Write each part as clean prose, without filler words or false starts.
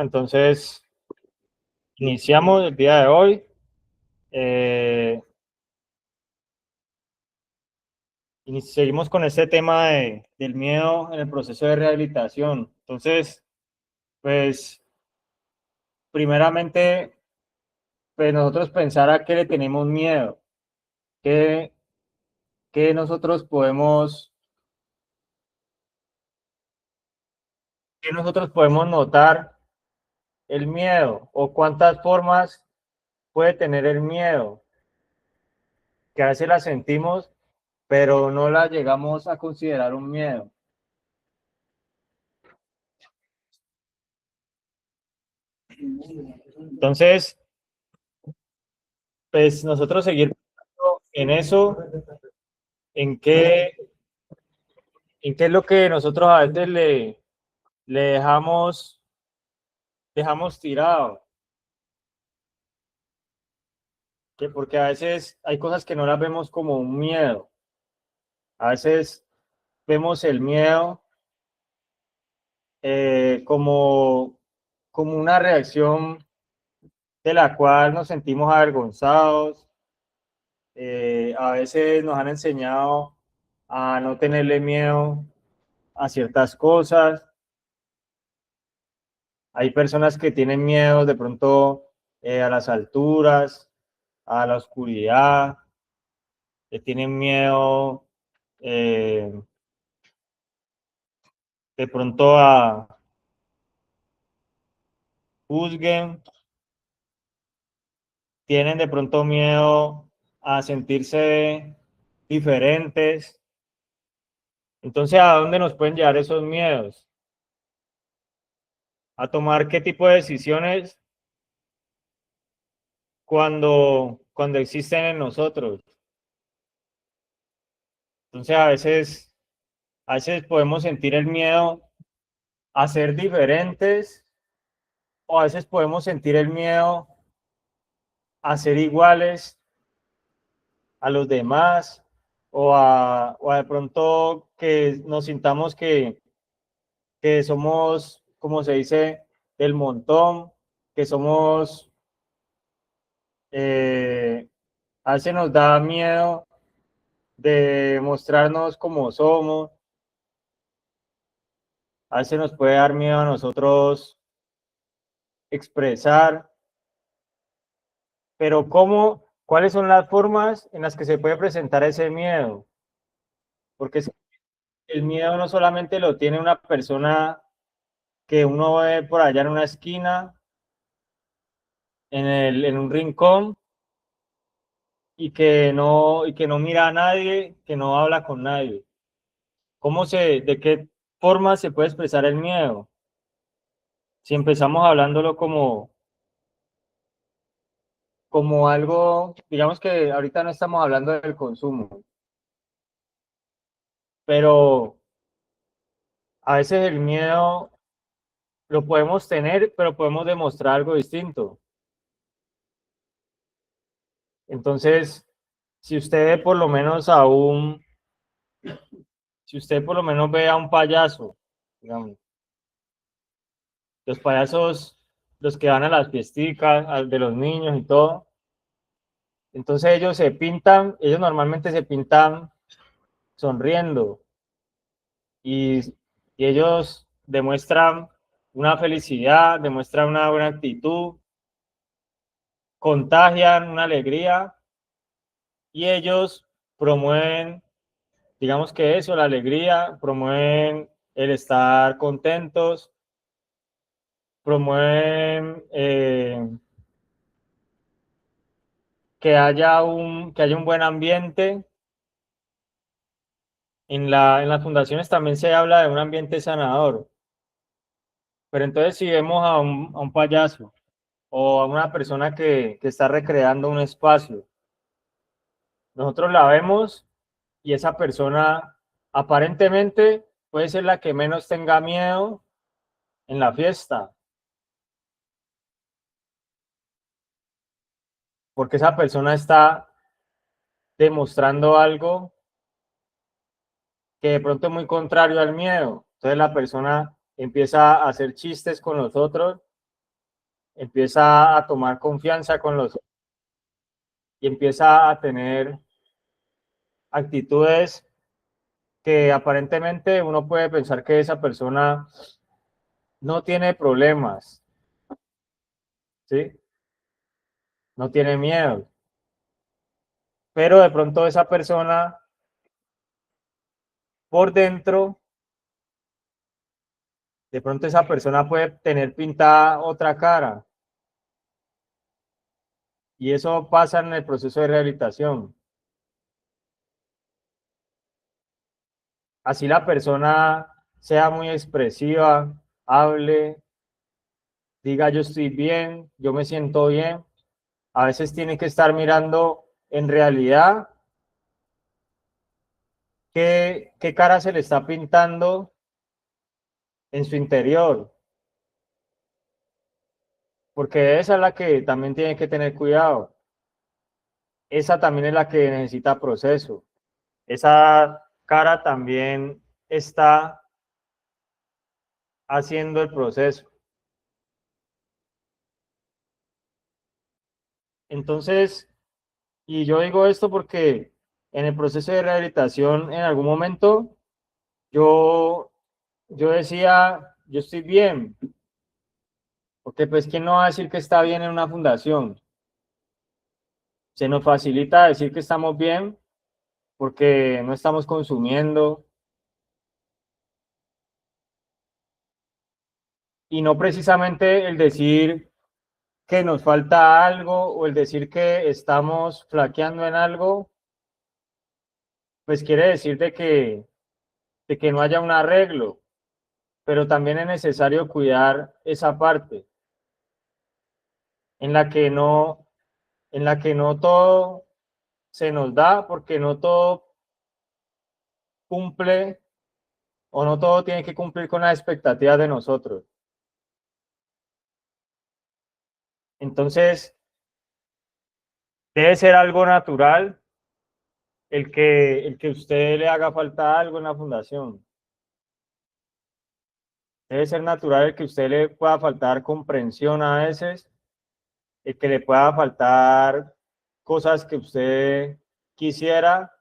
Entonces, iniciamos el día de hoy. Y seguimos con este tema del miedo en el proceso de rehabilitación. Entonces, pues, primeramente, pues nosotros pensar a qué le tenemos miedo, qué, qué nosotros podemos, qué nosotros podemos notar el miedo o cuántas formas puede tener el miedo, que a veces la sentimos, pero no la llegamos a considerar un miedo. Entonces, pues nosotros seguir en eso, en qué, en qué es lo que nosotros a veces le dejamos tirado, que porque a veces hay cosas que no las vemos como un miedo, a veces vemos el miedo como una reacción de la cual nos sentimos avergonzados. A veces nos han enseñado a no tenerle miedo a ciertas cosas. Hay personas que tienen miedo de pronto a las alturas, a la oscuridad, que tienen miedo eh, de pronto a juzguen, tienen de pronto miedo a sentirse diferentes. Entonces, ¿a dónde nos pueden llevar esos miedos? A tomar qué tipo de decisiones cuando existen en nosotros. Entonces, a veces podemos sentir el miedo a ser diferentes, o a veces podemos sentir el miedo a ser iguales a los demás, o a de pronto que nos sintamos que somos, como se dice, del montón, que somos, a veces nos da miedo de mostrarnos como somos, a veces nos puede dar miedo a nosotros expresar, pero ¿cuáles son las formas en las que se puede presentar ese miedo? Porque el miedo no solamente lo tiene una persona que uno ve por allá en una esquina, en un rincón, y que no mira a nadie, que no habla con nadie. ¿De qué forma se puede expresar el miedo? Si empezamos hablándolo como algo, digamos que ahorita no estamos hablando del consumo, pero a veces el miedo lo podemos tener, pero podemos demostrar algo distinto. Entonces, si usted por lo menos si usted por lo menos ve a un payaso, digamos, los payasos, los que van a las fiesticas de los niños y todo, entonces ellos normalmente se pintan sonriendo, y, y ellos demuestran una felicidad, demuestran una buena actitud, contagian una alegría, y ellos promueven, digamos que eso, la alegría, promueven el estar contentos, promueven que haya un buen ambiente. En las fundaciones también se habla de un ambiente sanador, pero entonces si vemos a un payaso o a una persona que está recreando un espacio, nosotros la vemos, y esa persona aparentemente puede ser la que menos tenga miedo en la fiesta, porque esa persona está demostrando algo que de pronto es muy contrario al miedo. Entonces la persona empieza a hacer chistes con nosotros, empieza a tomar confianza con los y empieza a tener actitudes que aparentemente uno puede pensar que esa persona no tiene problemas, ¿sí? No tiene miedo, pero de pronto esa persona por dentro, de pronto esa persona puede tener pintada otra cara y eso pasa en el proceso de rehabilitación. Así la persona sea muy expresiva, hable, diga yo estoy bien, yo me siento bien, a veces tiene que estar mirando en realidad qué cara se le está pintando en su interior, porque esa es la que también tiene que tener cuidado. Esa también es la que necesita proceso. Esa cara también está haciendo el proceso. Entonces, y yo digo esto porque en el proceso de rehabilitación, en algún momento, yo, yo decía, yo estoy bien, porque pues, ¿quién no va a decir que está bien en una fundación? Se nos facilita decir que estamos bien porque no estamos consumiendo y no precisamente el decir que nos falta algo o el decir que estamos flaqueando en algo, pues quiere decir de que no haya un arreglo, pero también es necesario cuidar esa parte en la que en la que no todo se nos da, porque no todo cumple o no todo tiene que cumplir con las expectativas de nosotros. Entonces, debe ser algo natural el que a usted le haga falta algo en la fundación. Debe ser natural el que a usted le pueda faltar comprensión a veces, el que le pueda faltar cosas que usted quisiera,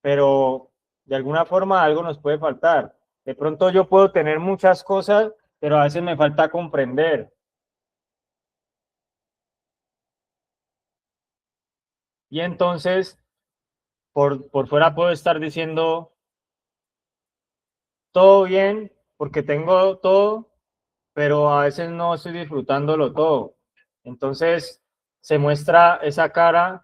pero de alguna forma algo nos puede faltar. De pronto yo puedo tener muchas cosas, pero a veces me falta comprender. Y entonces, por fuera puedo estar diciendo todo bien, porque tengo todo, pero a veces no estoy disfrutándolo todo. Entonces, se muestra esa cara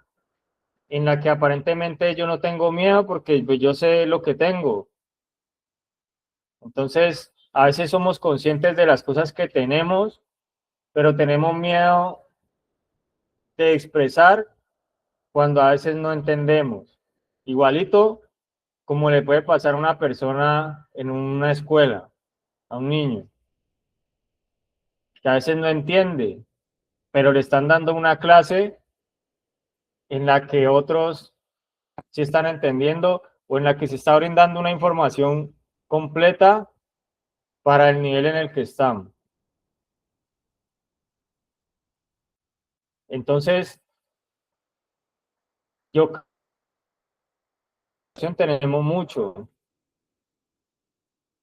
en la que aparentemente yo no tengo miedo porque pues, yo sé lo que tengo. Entonces, a veces somos conscientes de las cosas que tenemos, pero tenemos miedo de expresar cuando a veces no entendemos. Igualito como le puede pasar a una persona en una escuela, a un niño, que a veces no entiende, pero le están dando una clase en la que otros sí están entendiendo o en la que se está brindando una información completa para el nivel en el que están. Entonces, yo creo que tenemos mucho,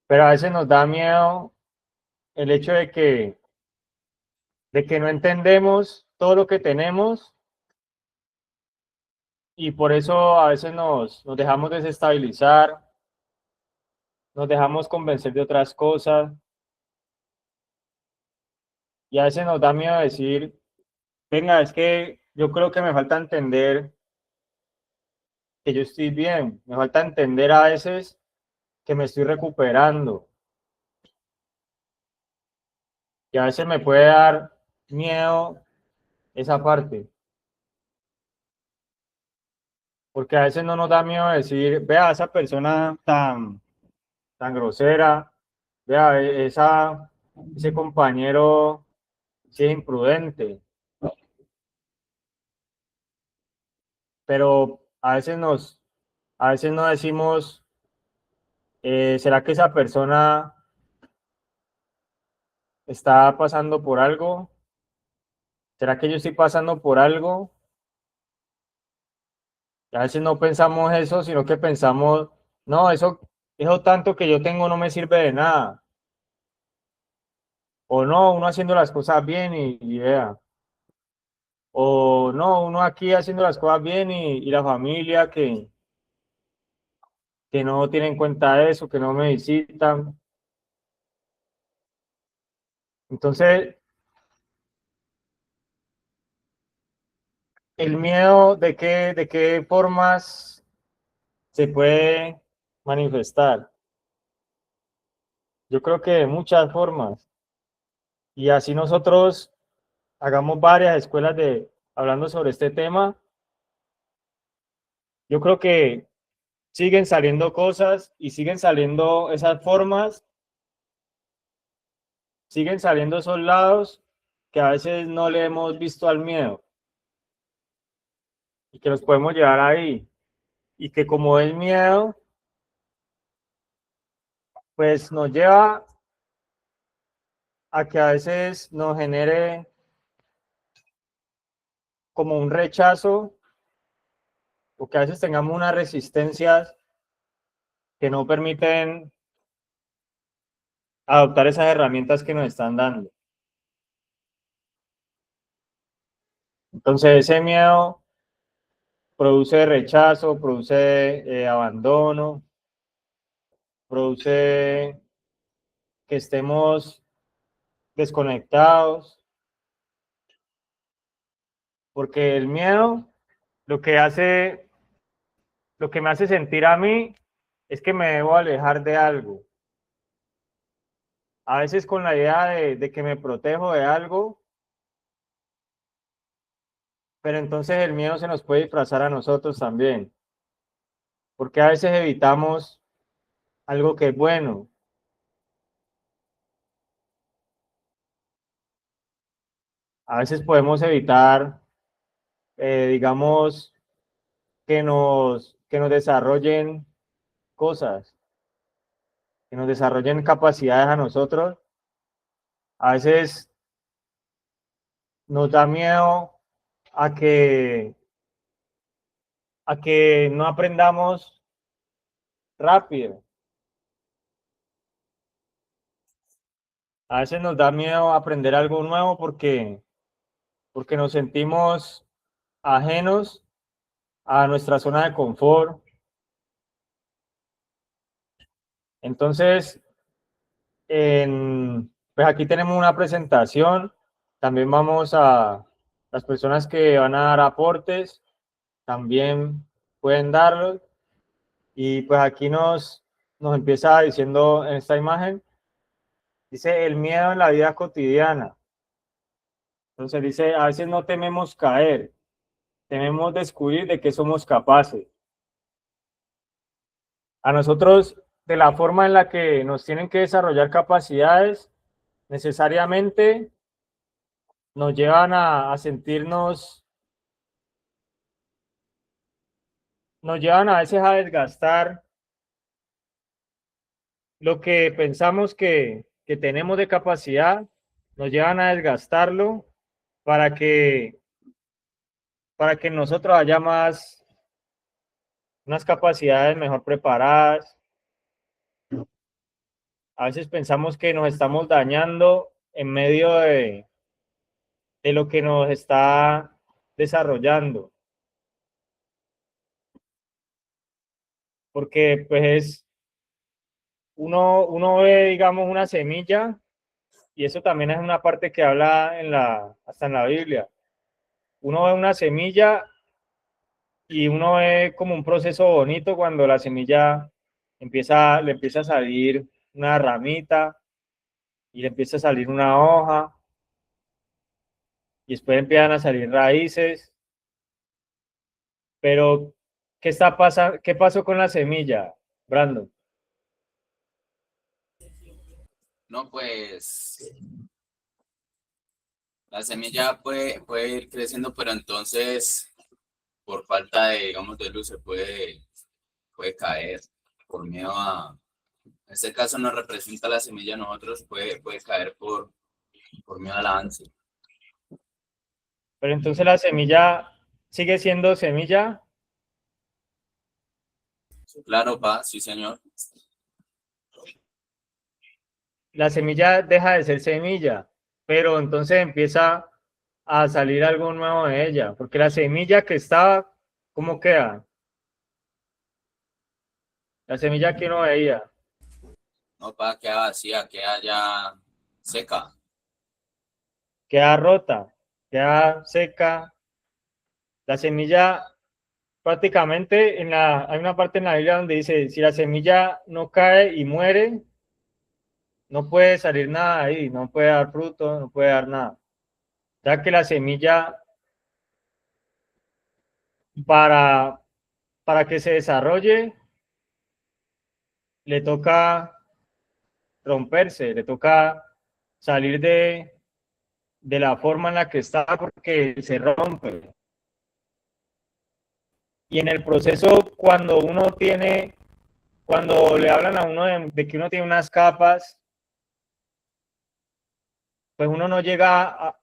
pero a veces nos da miedo el hecho de que no entendemos todo lo que tenemos y por eso a veces nos dejamos desestabilizar, nos dejamos convencer de otras cosas y a veces nos da miedo decir, venga, es que yo creo que me falta entender que yo estoy bien, me falta entender a veces que me estoy recuperando y a veces me puede dar miedo esa parte, porque a veces no nos da miedo decir, vea, esa persona tan grosera, vea, ese compañero sí es imprudente, pero a veces no decimos, ¿será que esa persona está pasando por algo? ¿Será que yo estoy pasando por algo? Y a veces no pensamos eso, sino que pensamos, no, eso tanto que yo tengo no me sirve de nada. O no, uno haciendo las cosas bien y vea. O no, uno aquí haciendo las cosas bien y la familia que no tiene en cuenta eso, que no me visitan. Entonces, el miedo, de qué formas se puede manifestar? Yo creo que de muchas formas. Y así nosotros hagamos varias escuelas hablando sobre este tema. Yo creo que siguen saliendo cosas y siguen saliendo esas formas, siguen saliendo esos lados que a veces no le hemos visto al miedo y que los podemos llevar ahí. Y que como el miedo, pues nos lleva a que a veces nos genere como un rechazo o que a veces tengamos unas resistencias que no permiten adoptar esas herramientas que nos están dando. Entonces ese miedo produce rechazo, produce abandono, produce que estemos desconectados, porque el miedo lo que hace, lo que me hace sentir a mí es que me debo alejar de algo. A veces con la idea de que me protejo de algo, pero entonces el miedo se nos puede disfrazar a nosotros también, porque a veces evitamos algo que es bueno. A veces podemos evitar, digamos, que nos desarrollen cosas, que nos desarrollen capacidades a nosotros. A veces nos da miedo a a que no aprendamos rápido. A veces nos da miedo aprender algo nuevo porque nos sentimos ajenos a nuestra zona de confort. Entonces, pues aquí tenemos una presentación. También vamos a las personas que van a dar aportes, también pueden darlos. Y pues aquí nos empieza diciendo en esta imagen, dice el miedo en la vida cotidiana. Entonces dice, a veces no tememos caer, tememos descubrir de qué somos capaces. A nosotros, de la forma en la que nos tienen que desarrollar capacidades, necesariamente nos llevan a sentirnos, nos llevan a veces a desgastar lo que pensamos que tenemos de capacidad, nos llevan a desgastarlo para para que nosotros haya más, unas capacidades mejor preparadas. A veces pensamos que nos estamos dañando en medio de lo que nos está desarrollando, porque pues uno ve, digamos, una semilla, y eso también es una parte que habla hasta en la Biblia. Uno ve una semilla y uno ve como un proceso bonito cuando la semilla le empieza a salir una ramita y le empieza a salir una hoja y después empiezan a salir raíces. Pero, ¿qué pasó con la semilla, Brandon? No, pues la semilla puede ir creciendo, pero entonces por falta de, digamos, de luz puede caer por miedo a, en este caso no representa la semilla, nosotros puede caer por miedo al avance. Pero entonces la semilla sigue siendo semilla. Claro, pa, sí, señor. La semilla deja de ser semilla, pero entonces empieza a salir algo nuevo de ella, porque la semilla que estaba, ¿cómo queda? La semilla que uno veía, No, pa, queda vacía, queda ya seca. queda rota, queda seca. La semilla prácticamente hay una parte en la Biblia donde dice, si la semilla no cae y muere, no puede salir nada ahí, no puede dar fruto, no puede dar nada. Ya que la semilla para, para que se desarrolle, le toca romperse, le toca salir de la forma en la que está porque se rompe. Y en el proceso, cuando le hablan a uno de que uno tiene unas capas, pues uno no llega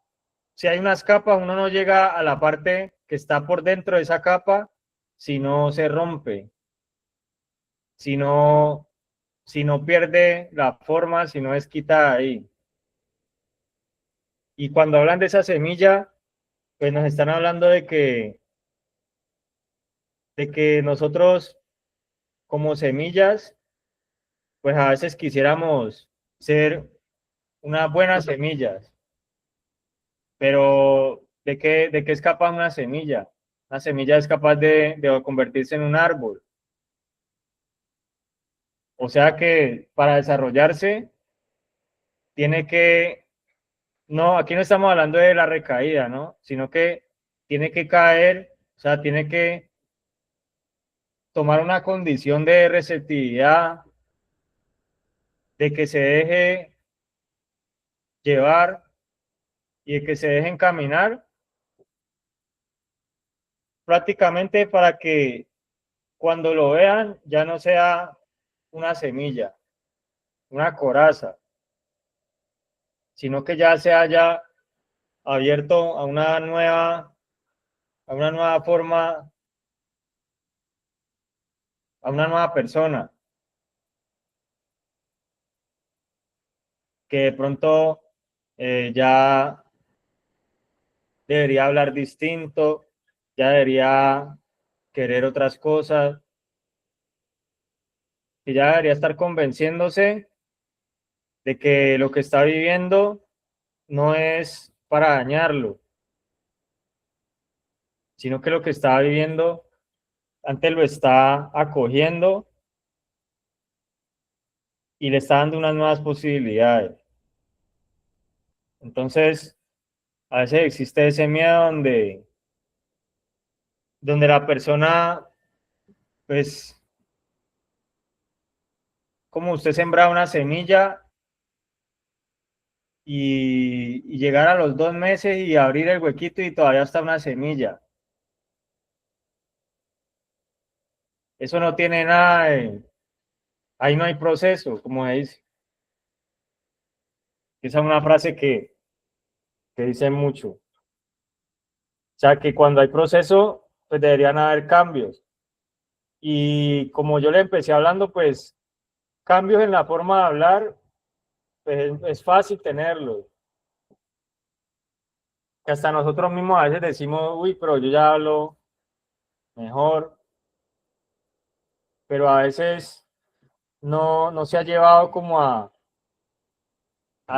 si hay unas capas, uno no llega a la parte que está por dentro de esa capa si no se rompe, si no, si no pierde la forma, si no es quitada ahí. Y cuando hablan de esa semilla, pues nos están hablando de que nosotros como semillas, pues a veces quisiéramos ser unas buenas semillas, pero ¿de qué es capaz una semilla? Una semilla es capaz de convertirse en un árbol. O sea que para desarrollarse tiene que, no, aquí no estamos hablando de la recaída, ¿no? Sino que tiene que caer, o sea, tiene que tomar una condición de receptividad, de que se deje llevar y de que se deje encaminar prácticamente para que cuando lo vean ya no sea una semilla, una coraza, sino que ya se haya abierto a una nueva forma, a una nueva persona, que de pronto ya debería hablar distinto, ya debería querer otras cosas, que ya debería estar convenciéndose de que lo que está viviendo no es para dañarlo, sino que lo que está viviendo antes lo está acogiendo y le está dando unas nuevas posibilidades. Entonces, a veces existe ese miedo donde la persona, pues, como usted sembra una semilla y llegar a los 2 meses y abrir el huequito y todavía está una semilla. Eso no tiene nada ahí no hay proceso, como dice. Esa es una frase que dice mucho. O sea, que cuando hay proceso, pues deberían haber cambios. Y como yo le empecé hablando, pues cambios en la forma de hablar, pues es fácil tenerlos. Que hasta nosotros mismos a veces decimos, uy, pero yo ya hablo mejor, pero a veces no se ha llevado como a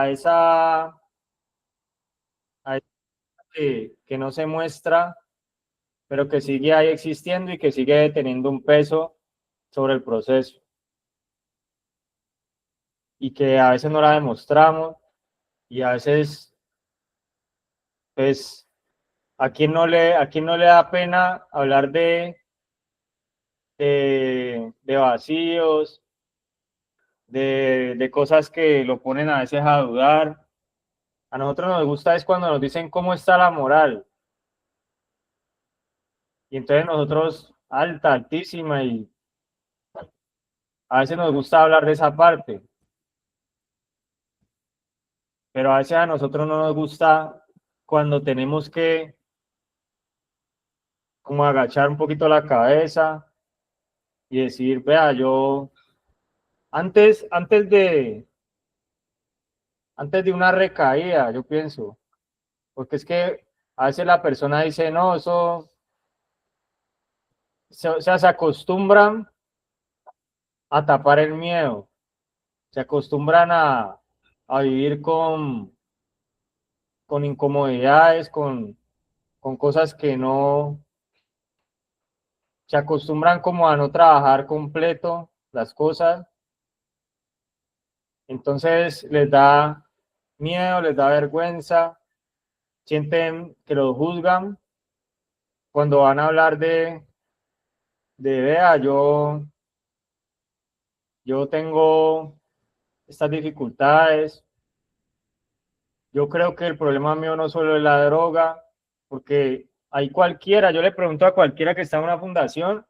esa, a esa que no se muestra, pero que sigue ahí existiendo y que sigue teniendo un peso sobre el proceso y que a veces no la demostramos y a veces, pues, a quién no le da pena hablar de vacíos, de cosas que lo ponen a veces a dudar. A nosotros nos gusta es cuando nos dicen cómo está la moral. Y entonces nosotros, alta, altísima, y a veces nos gusta hablar de esa parte. pero a veces a nosotros no nos gusta cuando tenemos que como agachar un poquito la cabeza y decir, vea, yo antes de una recaída, yo pienso, porque es que a veces la persona dice, no, eso, o sea, se acostumbran a tapar el miedo, se acostumbran a vivir con incomodidades, con cosas que no, se acostumbran como a no trabajar completo las cosas, entonces les da miedo, les da vergüenza, sienten que los juzgan cuando van a hablar de vea, yo tengo estas dificultades, yo creo que el problema mío no solo es la droga, porque hay cualquiera, yo le pregunto a cualquiera que está en una fundación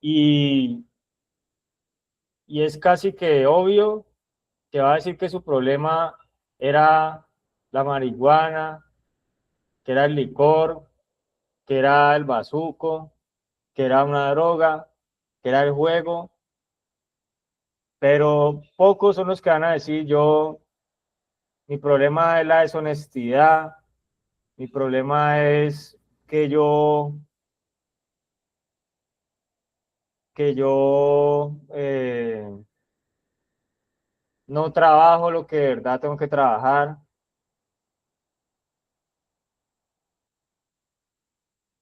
y, y es casi que obvio que va a decir que su problema era la marihuana, que era el licor, que era el bazuco, que era una droga, que era el juego, pero pocos son los que van a decir mi problema es la deshonestidad, mi problema es que yo no trabajo lo que de verdad tengo que trabajar.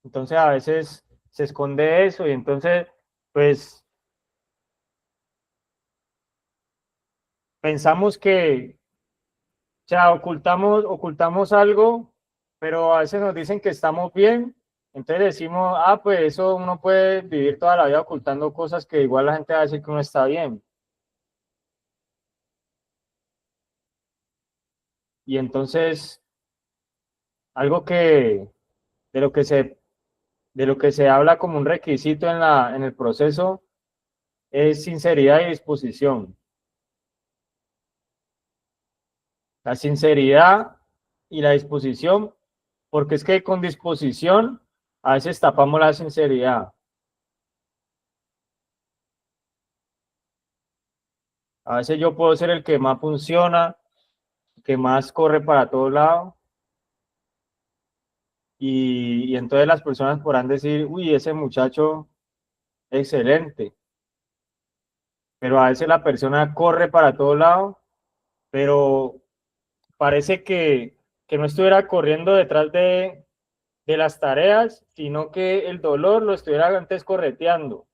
Entonces a veces se esconde eso y entonces pues pensamos que, o sea, ocultamos algo, pero a veces nos dicen que estamos bien, entonces decimos, ah, pues eso uno puede vivir toda la vida ocultando cosas que igual la gente va a decir que uno está bien. Y entonces, algo de lo que se, de lo que se habla como un requisito en el proceso es sinceridad y disposición. La sinceridad y la disposición, porque es que con disposición a veces tapamos la sinceridad. A veces yo puedo ser el que más funciona, el que más corre para todos lados, y entonces las personas podrán decir, uy, ese muchacho, excelente, pero a veces la persona corre para todos lados, pero parece que no estuviera corriendo detrás de las tareas, sino que el dolor lo estuviera antes correteando,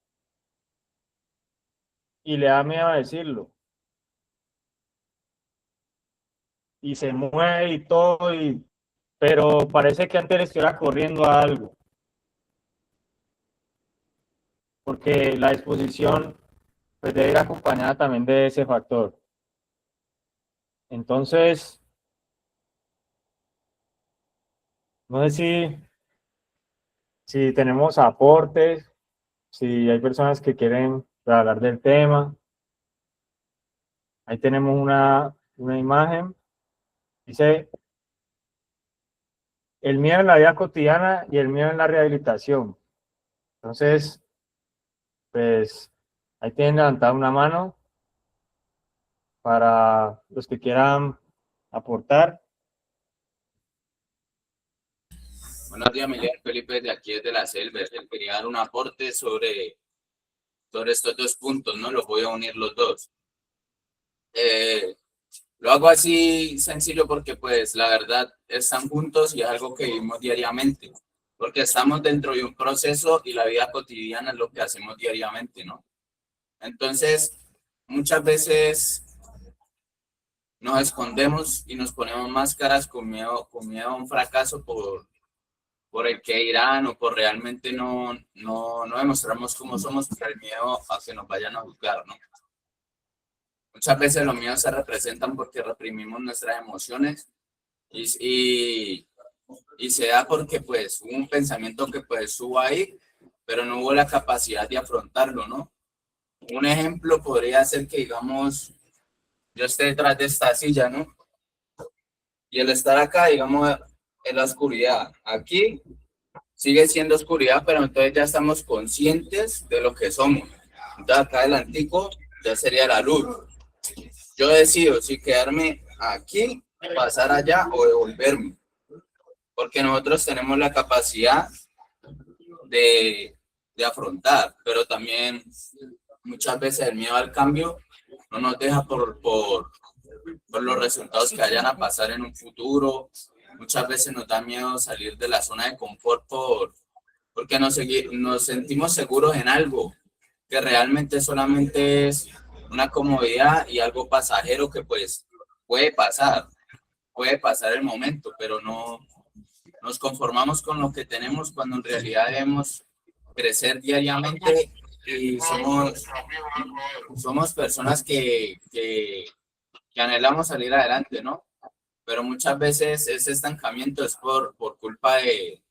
y le da miedo a decirlo. Y se mueve y todo, pero parece que antes le estuviera corriendo a algo, porque la disposición pues, debe ir acompañada también de ese factor. Entonces, no sé si tenemos aportes, si hay personas que quieren hablar del tema. Ahí tenemos una imagen. Dice, el miedo en la vida cotidiana y el miedo en la rehabilitación. Entonces, pues, ahí tienen levantada una mano para los que quieran aportar. Buenos días, Miguel Felipe, de aquí desde la Selva. Quería dar un aporte sobre estos dos puntos, ¿no? Los voy a unir los dos. Lo hago así sencillo porque, pues, la verdad, están juntos y es algo que vivimos diariamente, porque estamos dentro de un proceso y la vida cotidiana es lo que hacemos diariamente, ¿no? Entonces, muchas veces nos escondemos y nos ponemos máscaras con miedo a un fracaso por el que irán o por realmente no demostramos cómo somos por el miedo a que nos vayan a juzgar, ¿no? Muchas veces los miedos se representan porque reprimimos nuestras emociones y, y se da porque pues hubo un pensamiento que pues estuvo ahí, pero no hubo la capacidad de afrontarlo, ¿no? Un ejemplo podría ser que, digamos, yo esté detrás de esta silla, ¿no? Y el estar acá, digamos, en la oscuridad. Aquí sigue siendo oscuridad, pero entonces ya estamos conscientes de lo que somos. Entonces acá adelantico ya sería la luz. Yo decido si quedarme aquí, pasar allá o devolverme, porque nosotros tenemos la capacidad de afrontar, pero también muchas veces el miedo al cambio no nos deja por los resultados que vayan a pasar en un futuro. Muchas veces nos da miedo salir de la zona de confort porque nos sentimos seguros en algo que realmente solamente es una comodidad y algo pasajero que pues puede pasar el momento, pero no nos conformamos con lo que tenemos cuando en realidad debemos crecer diariamente y somos personas que anhelamos salir adelante, ¿no? Pero muchas veces ese estancamiento es por culpa de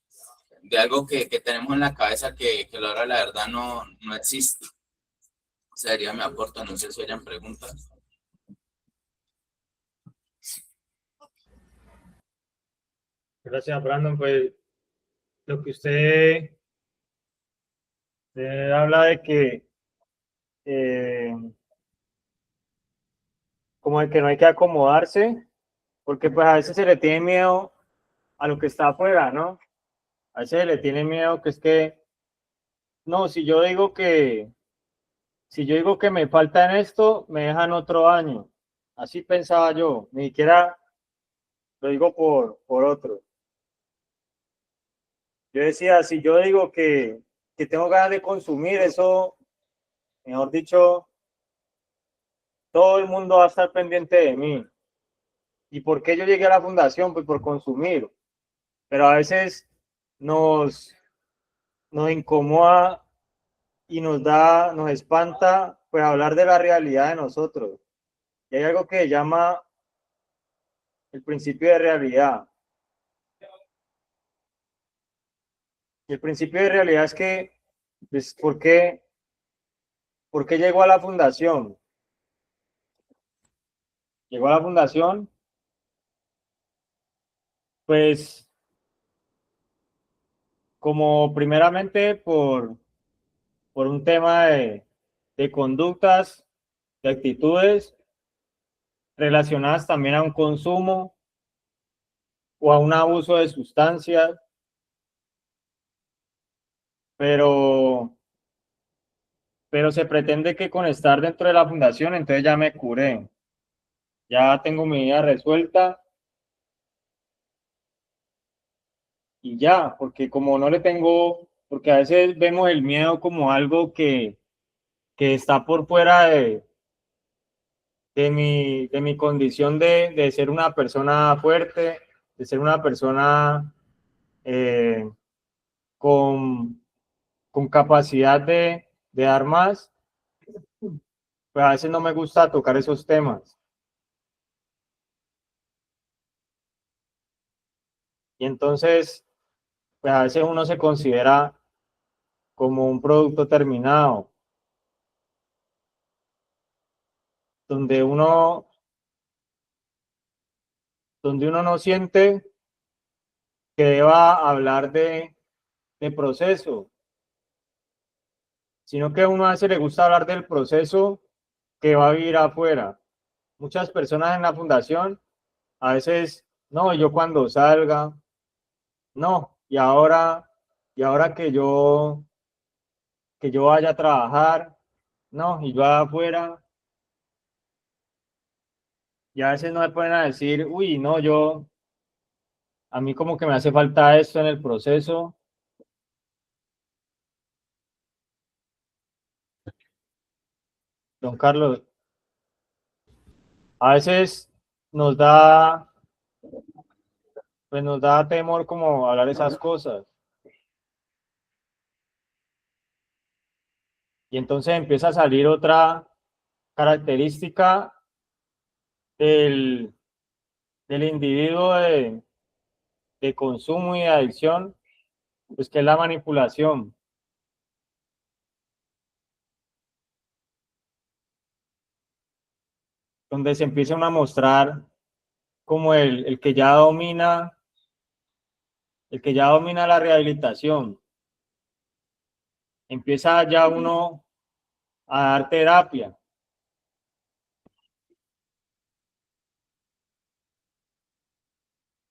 algo que tenemos en la cabeza que la verdad no existe. Ese sería mi aporte, no sé si hayan preguntas. Gracias, Brandon. Pues lo que usted habla de que eh, como de que no hay que acomodarse, porque pues a veces se le tiene miedo a lo que está afuera, ¿no? A veces se le tiene miedo que es que, no, si yo digo que me falta en esto, me dejan otro año. Así pensaba yo, ni siquiera lo digo por otro. Yo decía, si yo digo que tengo ganas de consumir, eso, mejor dicho, todo el mundo va a estar pendiente de mí. ¿Y por qué yo llegué a la fundación? Pues por consumir. Pero a veces nos, nos incomoda y nos espanta, pues hablar de la realidad de nosotros. Y hay algo que se llama el principio de realidad. Y el principio de realidad es que, pues, ¿por qué llegó a la fundación? Llegó a la fundación, pues, como primeramente por un tema de conductas, de actitudes relacionadas también a un consumo o a un abuso de sustancias, pero, pero se pretende que con estar dentro de la fundación, entonces ya me curé, ya tengo mi vida resuelta y ya, porque como no le tengo, porque a veces vemos el miedo como algo que está por fuera de mi condición de ser una persona fuerte, de ser una persona eh, con, con capacidad de dar más, pues a veces no me gusta tocar esos temas. Y entonces, pues a veces uno se considera como un producto terminado, donde uno, donde uno no siente que deba hablar de proceso, sino que a uno a veces le gusta hablar del proceso que va a vivir afuera. Muchas personas en la fundación, a veces, no, yo cuando salga, no, y ahora que yo vaya a trabajar, no, y yo afuera, y a veces no me ponen a decir, uy, no, a mí como que me hace falta esto en el proceso. Don Carlos, a veces nos da, pues nos da temor como hablar esas cosas. Y entonces empieza a salir otra característica del, del individuo de consumo y de adicción, pues que es la manipulación, donde se empiezan a mostrar como el que ya domina, la rehabilitación. Empieza ya uno a dar terapia.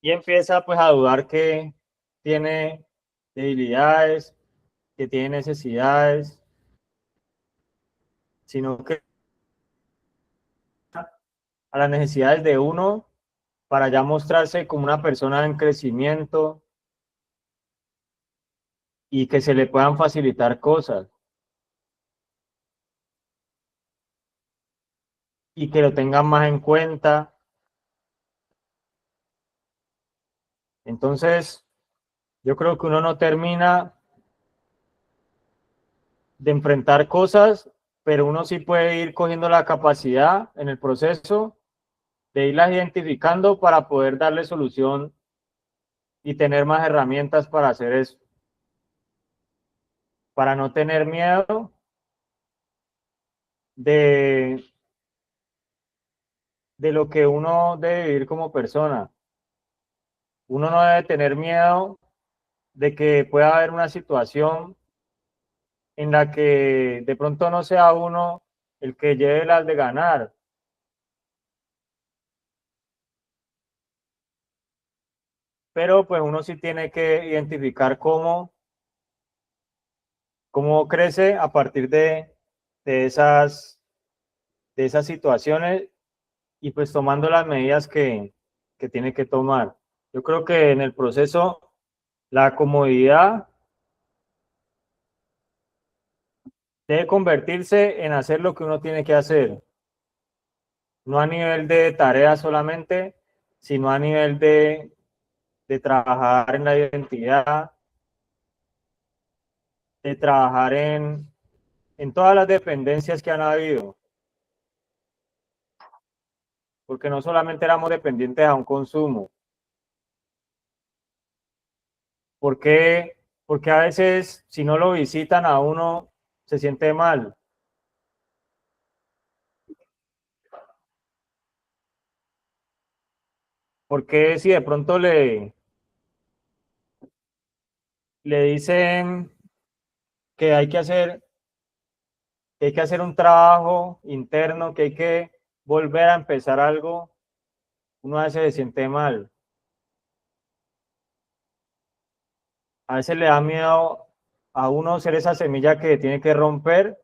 Y empieza pues a dudar que tiene debilidades, que tiene necesidades, sino que a las necesidades de uno para ya mostrarse como una persona en crecimiento y que se le puedan facilitar cosas y que lo tengan más en cuenta. Entonces, yo creo que uno no termina de enfrentar cosas, pero uno sí puede ir cogiendo la capacidad en el proceso de irlas identificando para poder darle solución y tener más herramientas para hacer eso, para no tener miedo de, de lo que uno debe vivir como persona. Uno no debe tener miedo de que pueda haber una situación en la que de pronto no sea uno el que lleve las de ganar, pero pues uno sí tiene que identificar cómo crece a partir de esas, de esas situaciones y pues tomando las medidas que tiene que tomar. Yo creo que en el proceso la comodidad debe convertirse en hacer lo que uno tiene que hacer, no a nivel de tarea solamente, sino a nivel de trabajar en la identidad, de trabajar en todas las dependencias que han habido, porque no solamente éramos dependientes a un consumo, porque, porque a veces si no lo visitan a uno se siente mal, porque si de pronto le dicen que hay que hacer un trabajo interno, que hay que volver a empezar algo, uno a veces se siente mal. A veces le da miedo a uno ser esa semilla que tiene que romper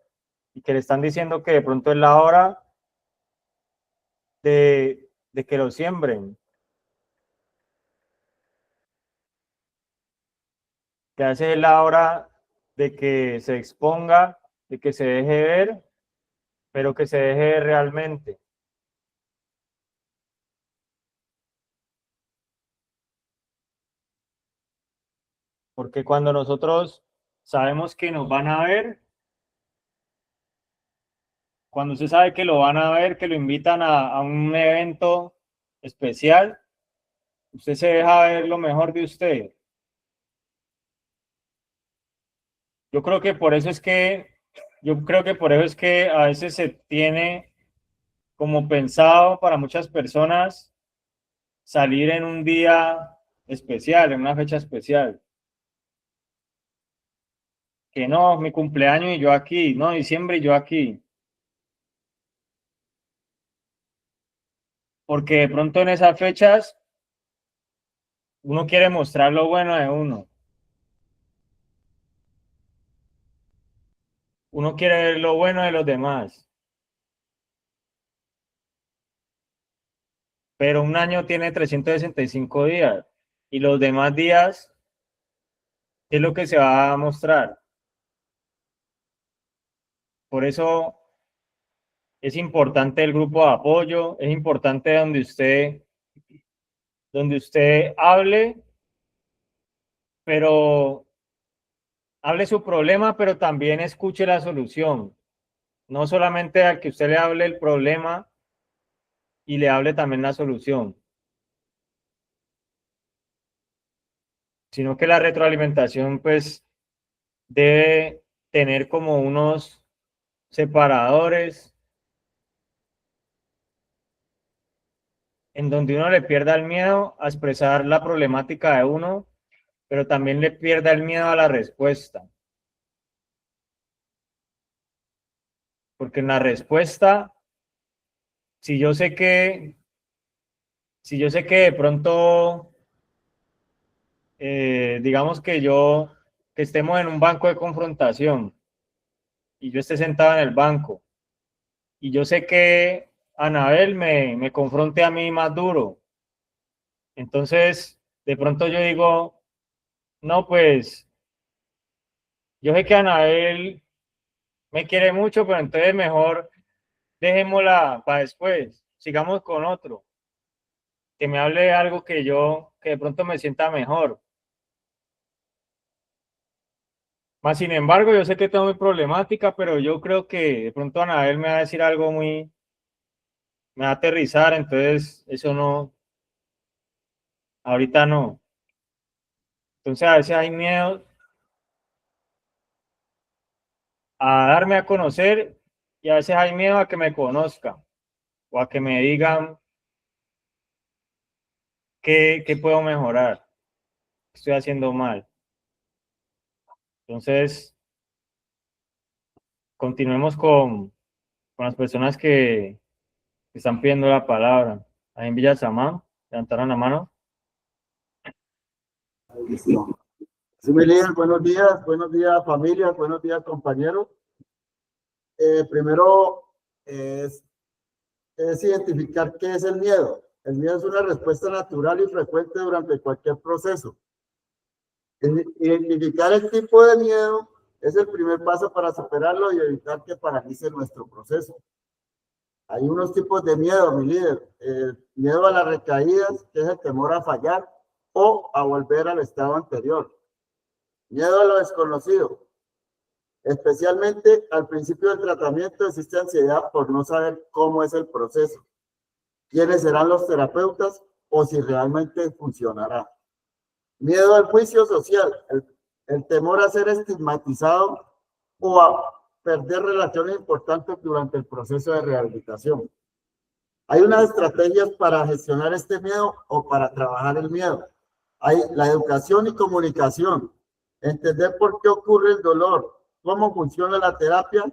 y que le están diciendo que de pronto es la hora de que lo siembren, que a veces es la hora de que se exponga, de que se deje ver, pero que se deje ver realmente. Porque cuando nosotros sabemos que nos van a ver, cuando usted sabe que lo van a ver, que lo invitan a un evento especial, usted se deja ver lo mejor de usted. Yo creo que por eso es que, yo creo que por eso es que a veces se tiene como pensado para muchas personas salir en un día especial, en una fecha especial. Que no, mi cumpleaños y yo aquí, no, diciembre y yo aquí. Porque de pronto en esas fechas uno quiere mostrar lo bueno de uno. Uno quiere ver lo bueno de los demás. Pero un año tiene 365 días y los demás días es lo que se va a mostrar. Por eso es importante el grupo de apoyo, es importante donde usted hable, pero hable su problema, pero también escuche la solución. No solamente al que usted le hable el problema y le hable también la solución, sino que la retroalimentación pues debe tener como unos separadores en donde uno le pierda el miedo a expresar la problemática de uno, pero también le pierda el miedo a la respuesta. Porque en la respuesta, si yo sé que, si yo sé que de pronto, digamos que estemos en un banco de confrontación y yo esté sentado en el banco y yo sé que Anabel me confronte a mí más duro. Entonces, de pronto yo digo, no, pues, yo sé que Anabel me quiere mucho, pero entonces mejor dejémosla para después, sigamos con otro, que me hable de algo que de pronto me sienta mejor. Más sin embargo, yo sé que tengo mi problemática, pero yo creo que de pronto Anabel me va a decir algo me va a aterrizar, entonces eso no, ahorita no. Entonces a veces hay miedo a darme a conocer y a veces hay miedo a que me conozcan o a que me digan qué puedo mejorar, qué estoy haciendo mal. Entonces, continuemos con las personas que están pidiendo la palabra. Ahí en Villa Samán, levantaron la mano. Sí, mi líder, buenos días familia, buenos días compañeros. Primero es identificar qué es el miedo. El miedo es una respuesta natural y frecuente durante cualquier proceso. Identificar el tipo de miedo es el primer paso para superarlo y evitar que paralice nuestro proceso. Hay unos tipos de miedo, mi líder. Miedo a las recaídas, que es el temor a fallar o a volver al estado anterior. Miedo a lo desconocido. Especialmente al principio del tratamiento existe ansiedad por no saber cómo es el proceso, quiénes serán los terapeutas o si realmente funcionará. Miedo al juicio social, el temor a ser estigmatizado o a perder relaciones importantes durante el proceso de rehabilitación. Hay unas estrategias para gestionar este miedo o para trabajar el miedo. Hay la educación y comunicación, entender por qué ocurre el dolor, cómo funciona la terapia,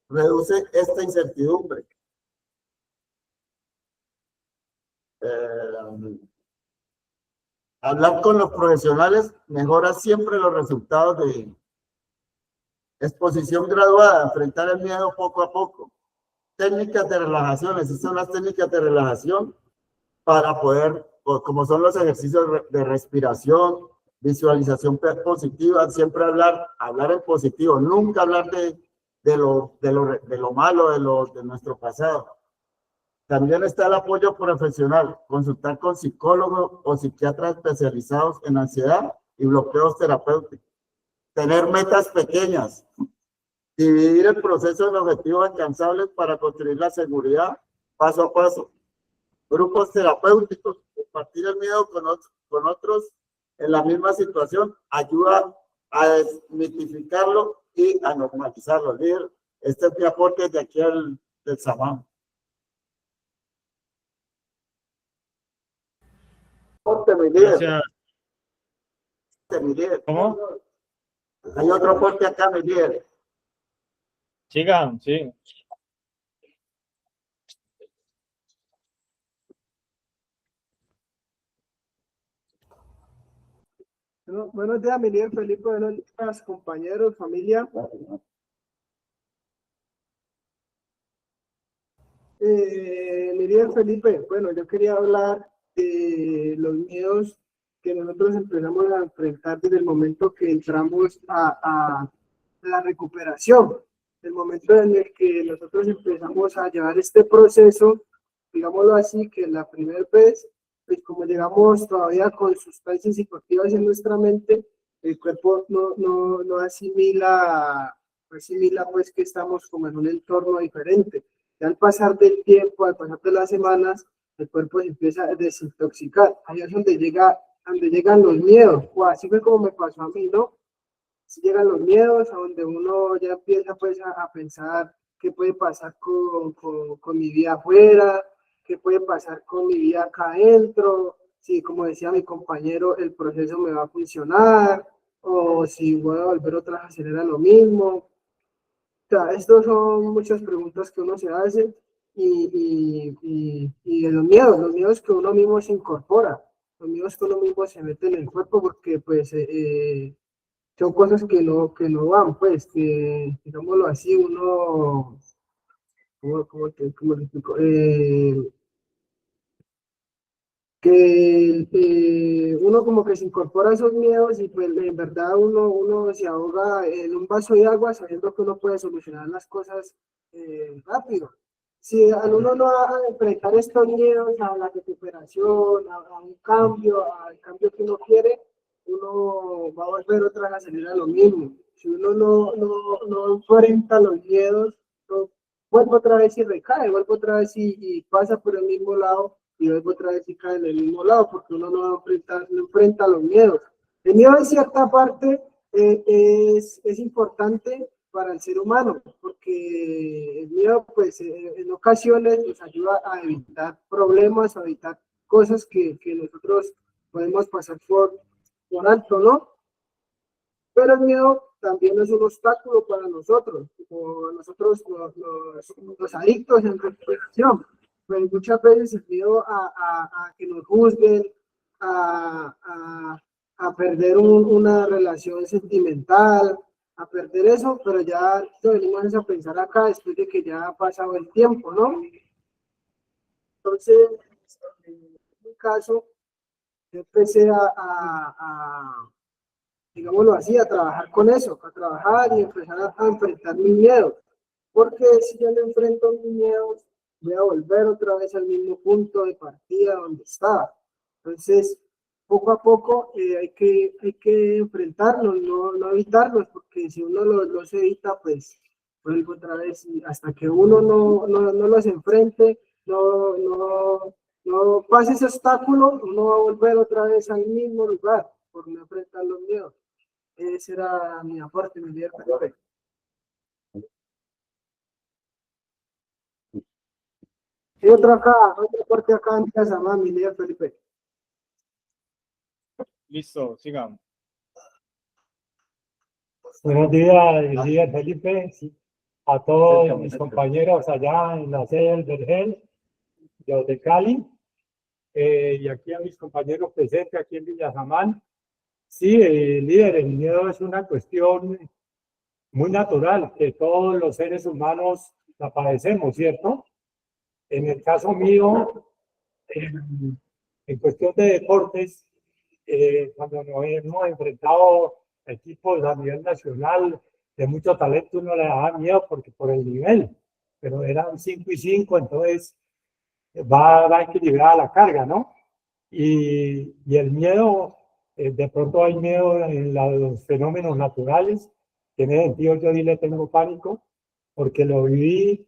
reduce esta incertidumbre. Hablar con los profesionales mejora siempre los resultados de exposición graduada, enfrentar el miedo poco a poco. Técnicas de relajación, existen unas técnicas de relajación para poder, como son los ejercicios de respiración, visualización positiva, siempre hablar en positivo, nunca hablar de lo malo de nuestro pasado. También está el apoyo profesional, consultar con psicólogos o psiquiatras especializados en ansiedad y bloqueos terapéuticos. Tener metas pequeñas, dividir el proceso en objetivos alcanzables para construir la seguridad paso a paso. Grupos terapéuticos, compartir el miedo con otros en la misma situación ayuda a desmitificarlo y a normalizarlo. Líder, este es mi aporte de aquí del Samán. Mi líder. Gracias. Mi líder. ¿Cómo? Hay otro aporte acá, mi líder. Sigan, sí. Bueno, buenos días, mi líder Felipe, buenos días, compañeros, familia. Mi líder Felipe, bueno, yo quería hablar de los miedos que nosotros empezamos a enfrentar desde el momento que entramos a la recuperación, el momento en el que nosotros empezamos a llevar este proceso, digámoslo así, que la primera vez, pues como llegamos todavía con sustancias psicoactivas en nuestra mente, el cuerpo no asimila pues que estamos como en un entorno diferente. Y al pasar del tiempo, al pasar de las semanas, el cuerpo se empieza a desintoxicar. Ahí es donde llegan los miedos, o así fue como me pasó a mí, ¿no? Si llegan los miedos, a donde uno ya empieza pues a pensar qué puede pasar con mi vida afuera, qué puede pasar con mi vida acá adentro, si, como decía mi compañero, el proceso me va a funcionar, o si voy a volver otra vez a hacer lo mismo. O sea, estas son muchas preguntas que uno se hace y de los miedos que uno mismo se incorpora, los miedos que uno mismo se mete en el cuerpo, porque pues son cosas que no van, pues, que, digámoslo así, uno, cómo le explico? Que uno como que se incorpora a esos miedos y pues en verdad uno se ahoga en un vaso de agua sabiendo que uno puede solucionar las cosas rápido. Si al uno no va a enfrentar estos miedos a la recuperación, a un cambio, al cambio que uno quiere, uno va a volver otra vez a salir a lo mismo. Si uno no enfrenta los miedos, no, vuelve otra vez y recae, vuelve otra vez y pasa por el mismo lado y luego otra vez y cae en el mismo lado, porque uno no enfrenta los miedos. El miedo en cierta parte es importante para el ser humano, porque el miedo pues en ocasiones nos ayuda a evitar problemas, a evitar cosas que nosotros podemos pasar por alto, ¿no? Pero el miedo también es un obstáculo para nosotros, como nosotros los adictos en recuperación. Pues muchas veces el miedo a que nos juzguen, a perder una relación sentimental, a perder eso, pero ya lo venimos a pensar acá después de que ya ha pasado el tiempo, ¿no? Entonces, en mi caso, yo empecé digámoslo así, a trabajar con eso, a trabajar y empezar a enfrentar mis miedos. Porque si yo no enfrento mis miedos, voy a volver otra vez al mismo punto de partida donde estaba. Entonces, poco a poco hay que enfrentarlos, no evitarlos, porque si uno los evita, pues vuelve otra vez y hasta que uno no los enfrente, no pase ese obstáculo, uno va a volver otra vez al mismo lugar por no enfrentar los miedos. Ese era mi aporte, mi líder Felipe. Y otro aporte acá en casa, mi líder Felipe. Listo, sigamos. Buenos días, líder Felipe, a todos mis compañeros allá en la sede del Vergel, los de Cali, y aquí a mis compañeros presentes aquí en Villasamán. Sí, líder, el miedo es una cuestión muy natural, que todos los seres humanos la padecemos, ¿cierto? En el caso mío, en cuestión de deportes, cuando nos hemos enfrentado a equipos a nivel nacional de mucho talento, uno le daba miedo porque por el nivel, pero eran 5 y 5, entonces va equilibrada la carga, ¿no? Y el miedo, de pronto hay miedo en los fenómenos naturales, que en ese sentido yo sí le tengo pánico, porque lo viví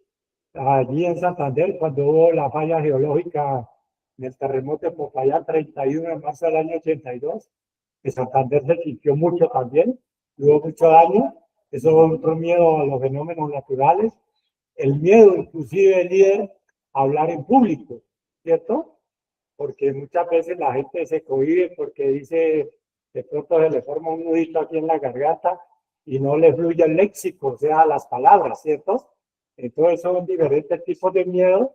allí en Santander cuando hubo la falla geológica en el terremoto de Popayán 31 de marzo del año 82, que Santander se sintió mucho también, hubo mucho daño, eso es otro miedo a los fenómenos naturales, el miedo inclusive líder a hablar en público, ¿cierto? Porque muchas veces la gente se cohíbe porque dice, de pronto se le forma un nudito aquí en la garganta y no le fluye el léxico, o sea, las palabras, ¿cierto? Entonces son diferentes tipos de miedo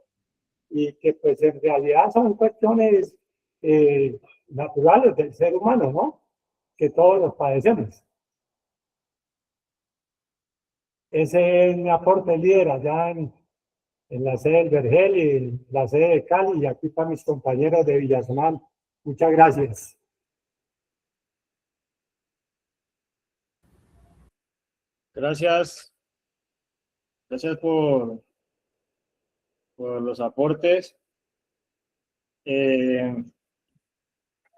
y que pues en realidad son cuestiones naturales del ser humano, ¿no? Que todos los padecemos. Ese es mi aporte líder allá en la sede del Vergel y en la sede de Cali y aquí para mis compañeros de Villasamán. Muchas gracias. Gracias. Gracias por los aportes. Pues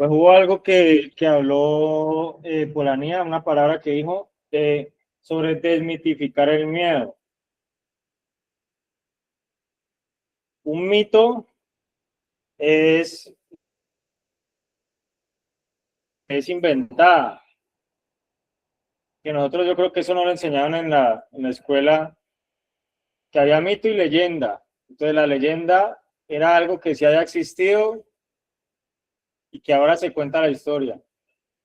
hubo algo que habló Polanía, una palabra que dijo sobre desmitificar el miedo. Un mito es inventada. Que nosotros, yo creo que eso no lo enseñaron en la escuela, que había mito y leyenda. Entonces la leyenda era algo que sí haya existido y que ahora se cuenta la historia.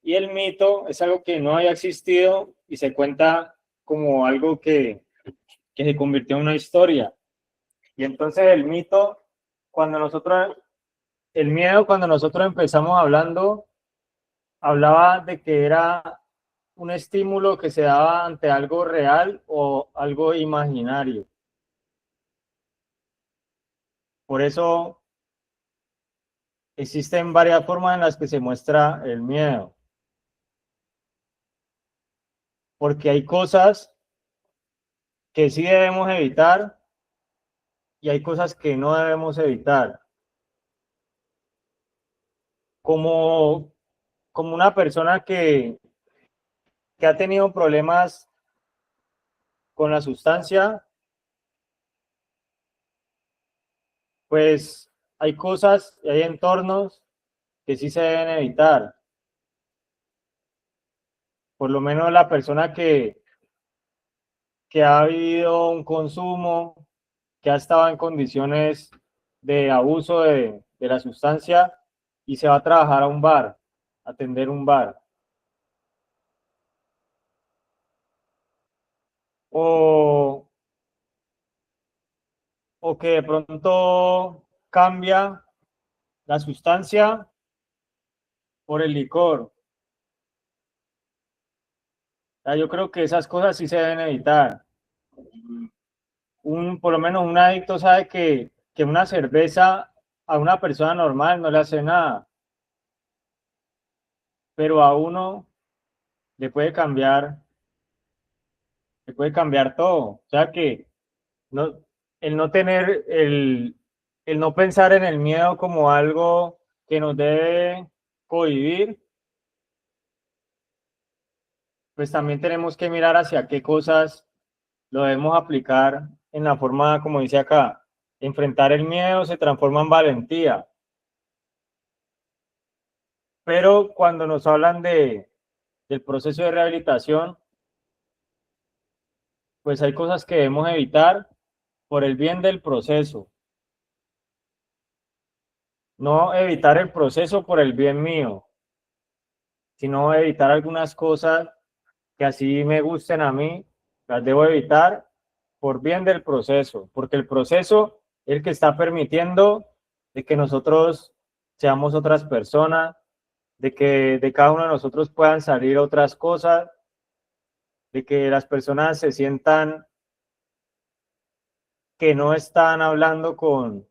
Y el mito es algo que no haya existido y se cuenta como algo que se convirtió en una historia. Y entonces el mito, el miedo, cuando nosotros empezamos hablando, hablaba de que era un estímulo que se daba ante algo real o algo imaginario. Por eso existen varias formas en las que se muestra el miedo. Porque hay cosas que sí debemos evitar y hay cosas que no debemos evitar. Como una persona que ha tenido problemas con la sustancia, pues hay cosas y hay entornos que sí se deben evitar. Por lo menos la persona que ha vivido un consumo, que ha estado en condiciones de abuso de la sustancia y se va a trabajar a un bar, a atender un bar. O que de pronto cambia la sustancia por el licor. Yo creo que esas cosas sí se deben evitar. Por lo menos un adicto sabe que una cerveza a una persona normal no le hace nada, pero a uno le puede cambiar todo. O sea que no, el no tener, el no pensar en el miedo como algo que nos debe cohibir, pues también tenemos que mirar hacia qué cosas lo debemos aplicar en la forma, como dice acá, enfrentar el miedo se transforma en valentía. Pero cuando nos hablan del proceso de rehabilitación, pues hay cosas que debemos evitar por el bien del proceso. No evitar el proceso por el bien mío, sino evitar algunas cosas que así me gusten a mí, las debo evitar por bien del proceso, porque el proceso es el que está permitiendo de que nosotros seamos otras personas, de que de cada uno de nosotros puedan salir otras cosas, de que las personas se sientan que no están hablando con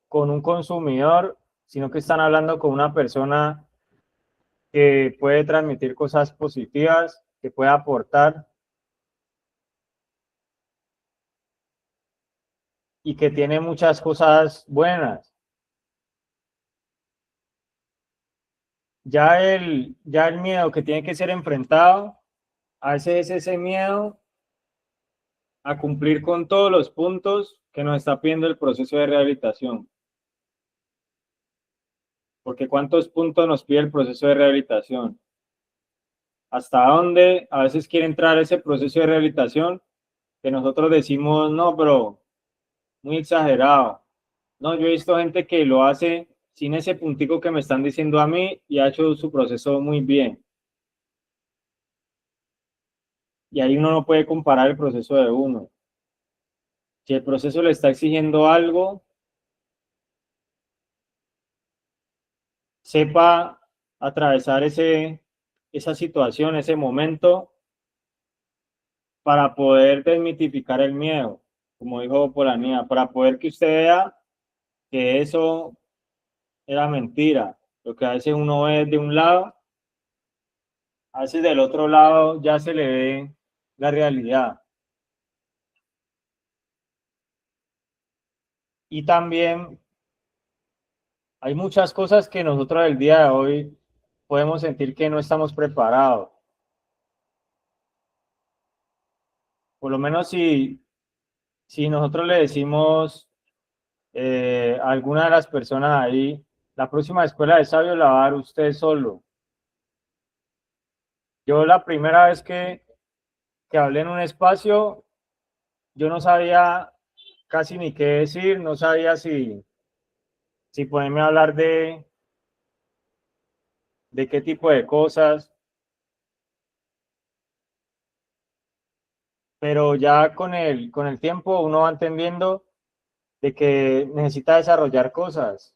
un consumidor, sino que están hablando con una persona que puede transmitir cosas positivas, que puede aportar y que tiene muchas cosas buenas. Ya el miedo que tiene que ser enfrentado, a veces es ese miedo a cumplir con todos los puntos que nos está pidiendo el proceso de rehabilitación. Porque ¿cuántos puntos nos pide el proceso de rehabilitación? ¿Hasta dónde a veces quiere entrar ese proceso de rehabilitación? Que nosotros decimos, no, pero muy exagerado. No, yo he visto gente que lo hace sin ese puntico que me están diciendo a mí y ha hecho su proceso muy bien. Y ahí uno no puede comparar el proceso de uno. Si el proceso le está exigiendo algo, sepa atravesar esa situación, ese momento, para poder desmitificar el miedo, como dijo Polanía, para poder que usted vea que eso era mentira. Lo que a veces uno ve de un lado, a veces del otro lado ya se le ve la realidad. Y también hay muchas cosas que nosotros el día de hoy podemos sentir que no estamos preparados. Por lo menos si nosotros le decimos a alguna de las personas ahí, la próxima escuela de sabios la va a dar usted solo. Yo la primera vez que hablé en un espacio, yo no sabía casi ni qué decir, no sabía si ponerme a hablar de qué tipo de cosas, pero ya con el tiempo uno va entendiendo de que necesita desarrollar cosas.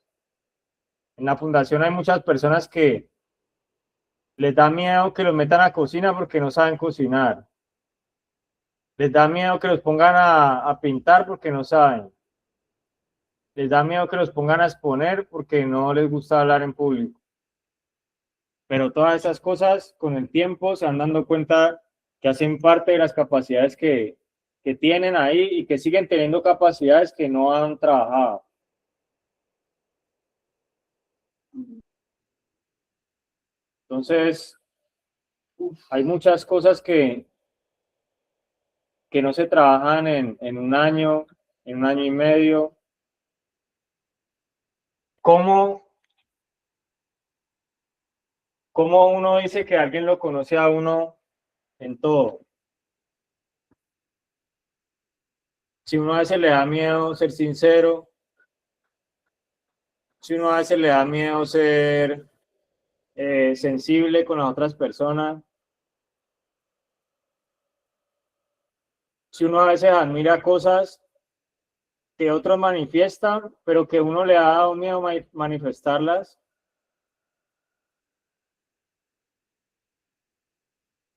En la fundación hay muchas personas que les da miedo que los metan a cocina porque no saben cocinar. Les da miedo que los pongan a pintar porque no saben. Les da miedo que los pongan a exponer porque no les gusta hablar en público. Pero todas esas cosas con el tiempo se van dando cuenta que hacen parte de las capacidades que tienen ahí y que siguen teniendo capacidades que no han trabajado. Entonces, hay muchas cosas que no se trabajan en un año y medio. ¿Cómo uno dice que alguien lo conoce a uno en todo? Si uno a veces le da miedo ser sincero, si uno a veces le da miedo ser sensible con las otras personas, si uno a veces admira cosas que otros manifiestan, pero que uno le ha dado miedo manifestarlas,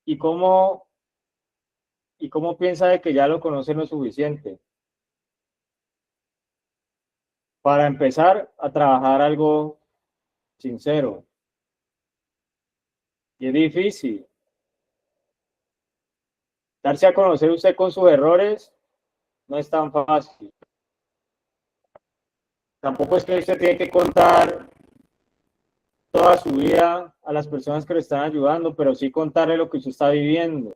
y cómo piensa de que ya lo conoce lo suficiente para empezar a trabajar algo sincero. Y es difícil. Darse a conocer usted con sus errores no es tan fácil. Tampoco es que usted tiene que contar toda su vida a las personas que le están ayudando, pero sí contarle lo que usted está viviendo.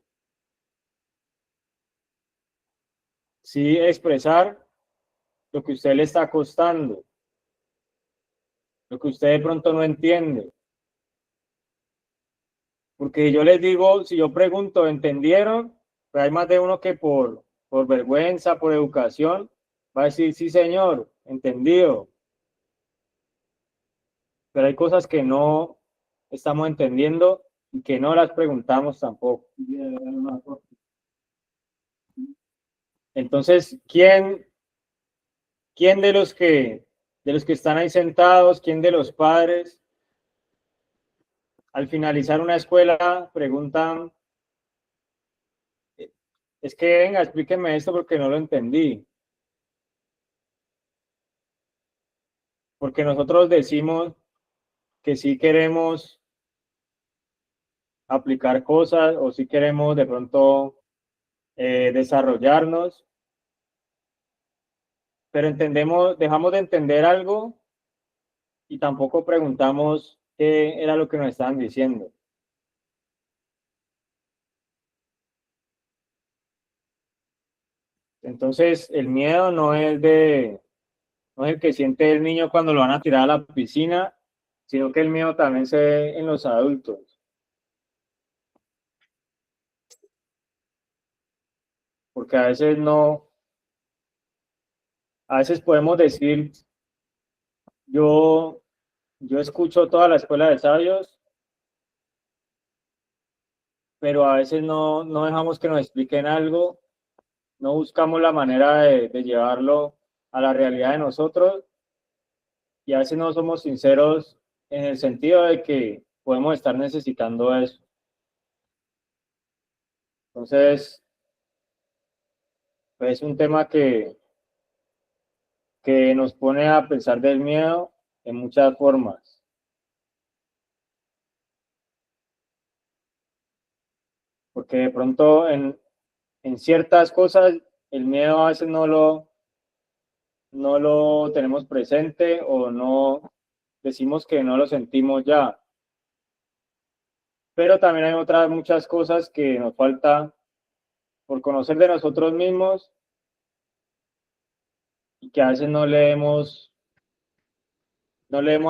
Sí expresar lo que a usted le está costando, lo que usted de pronto no entiende. Porque yo les digo, si yo pregunto, ¿entendieron? Pero hay más de uno que por vergüenza, por educación, va a decir, sí, señor, entendido. Pero hay cosas que no estamos entendiendo y que no las preguntamos tampoco. Entonces, ¿quién de los que están ahí sentados, quién de los padres, al finalizar una escuela, preguntan, es que venga, explíqueme esto porque no lo entendí? Porque nosotros decimos que sí queremos aplicar cosas o sí queremos de pronto desarrollarnos, pero dejamos de entender algo y tampoco preguntamos qué era lo que nos estaban diciendo. Entonces, el miedo no es el que siente el niño cuando lo van a tirar a la piscina, sino que el miedo también se ve en los adultos. Porque a veces podemos decir, yo escucho toda la escuela de sabios, pero a veces no dejamos que nos expliquen algo, no buscamos la manera de llevarlo a la realidad de nosotros, y a veces no somos sinceros en el sentido de que podemos estar necesitando eso. Entonces, pues, es un tema que nos pone a pensar del miedo en muchas formas. Porque de pronto en ciertas cosas el miedo a veces no lo tenemos presente o no decimos que no lo sentimos ya. Pero también hay otras muchas cosas que nos falta por conocer de nosotros mismos y que a veces no le hemos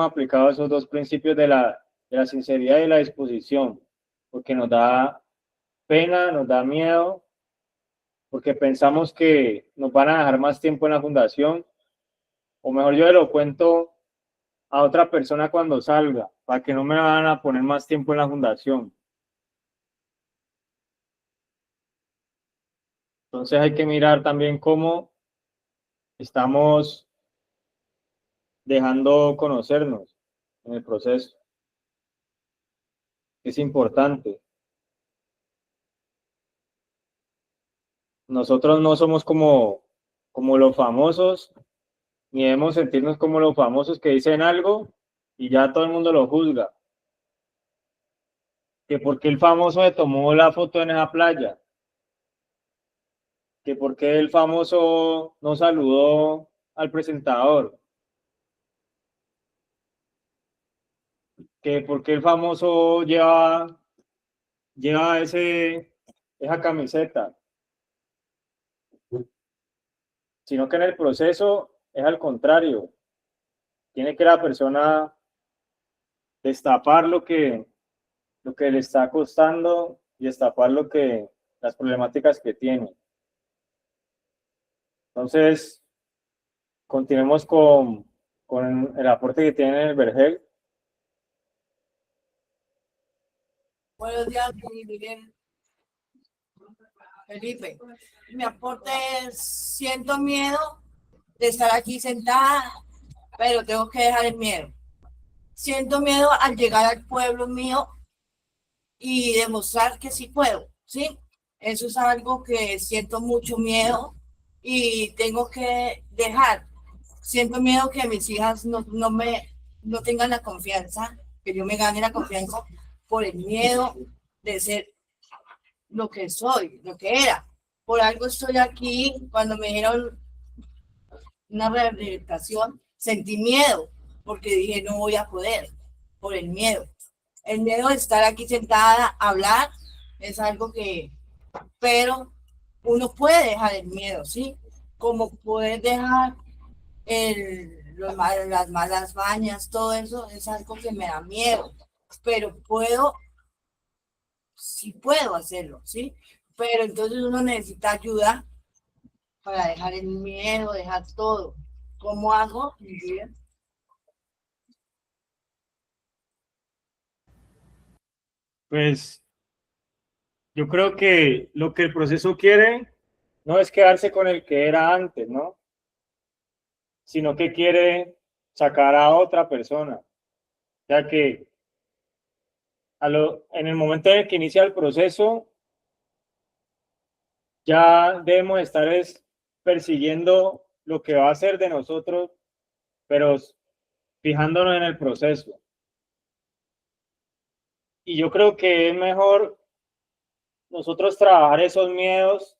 aplicado esos dos principios de la sinceridad y la disposición, porque nos da pena, nos da miedo, porque pensamos que nos van a dejar más tiempo en la fundación, o mejor yo lo cuento a otra persona cuando salga, para que no me van a poner más tiempo en la fundación. Entonces hay que mirar también cómo estamos dejando conocernos en el proceso. Es importante. Nosotros no somos como los famosos, ni debemos sentirnos como los famosos que dicen algo y ya todo el mundo lo juzga. Que porque el famoso se tomó la foto en esa playa, que porque el famoso no saludó al presentador, que porque el famoso lleva esa camiseta, sino que en el proceso es al contrario. Tiene que la persona destapar lo que le está costando y destapar las problemáticas que tiene. Entonces, continuemos con el aporte que tiene el Vergel. Buenos días, Miguel. Felipe. Mi aporte es, siento miedo de estar aquí sentada, pero tengo que dejar el miedo. Siento miedo al llegar al pueblo mío y demostrar que sí puedo, ¿sí? Eso es algo que siento mucho miedo y tengo que dejar. Siento miedo que mis hijas no tengan la confianza, que yo me gane la confianza por el miedo de ser lo que soy, lo que era. Por algo estoy aquí. Cuando me dieron una rehabilitación, sentí miedo, porque dije, no voy a poder, por el miedo. El miedo de estar aquí sentada, hablar, es algo que, pero uno puede dejar el miedo, ¿sí? Como poder dejar las malas mañas, todo eso es algo que me da miedo, pero sí puedo hacerlo, ¿sí? Pero entonces uno necesita ayuda para dejar el miedo, dejar todo. ¿Cómo hago? Bien. Pues yo creo que lo que el proceso quiere no es quedarse con el que era antes, ¿no? Sino que quiere sacar a otra persona. Ya que en el momento en el que inicia el proceso, ya debemos estar persiguiendo lo que va a ser de nosotros, pero fijándonos en el proceso. Y yo creo que es mejor nosotros trabajar esos miedos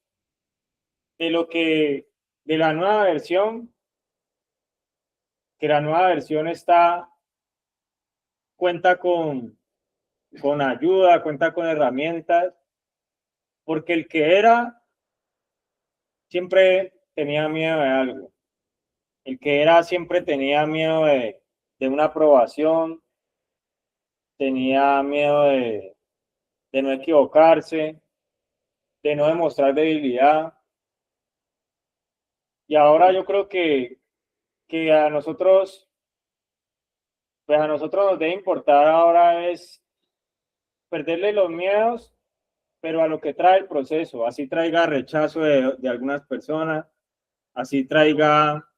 de la nueva versión, que la nueva versión cuenta con ayuda, cuenta con herramientas, porque el que era siempre tenía miedo de algo. El que era siempre tenía miedo de una aprobación, tenía miedo de no equivocarse, de no demostrar debilidad. Y ahora yo creo que a nosotros, pues a nosotros nos debe importar ahora es perderle los miedos, pero a lo que trae el proceso, así traiga rechazo de algunas personas, así traiga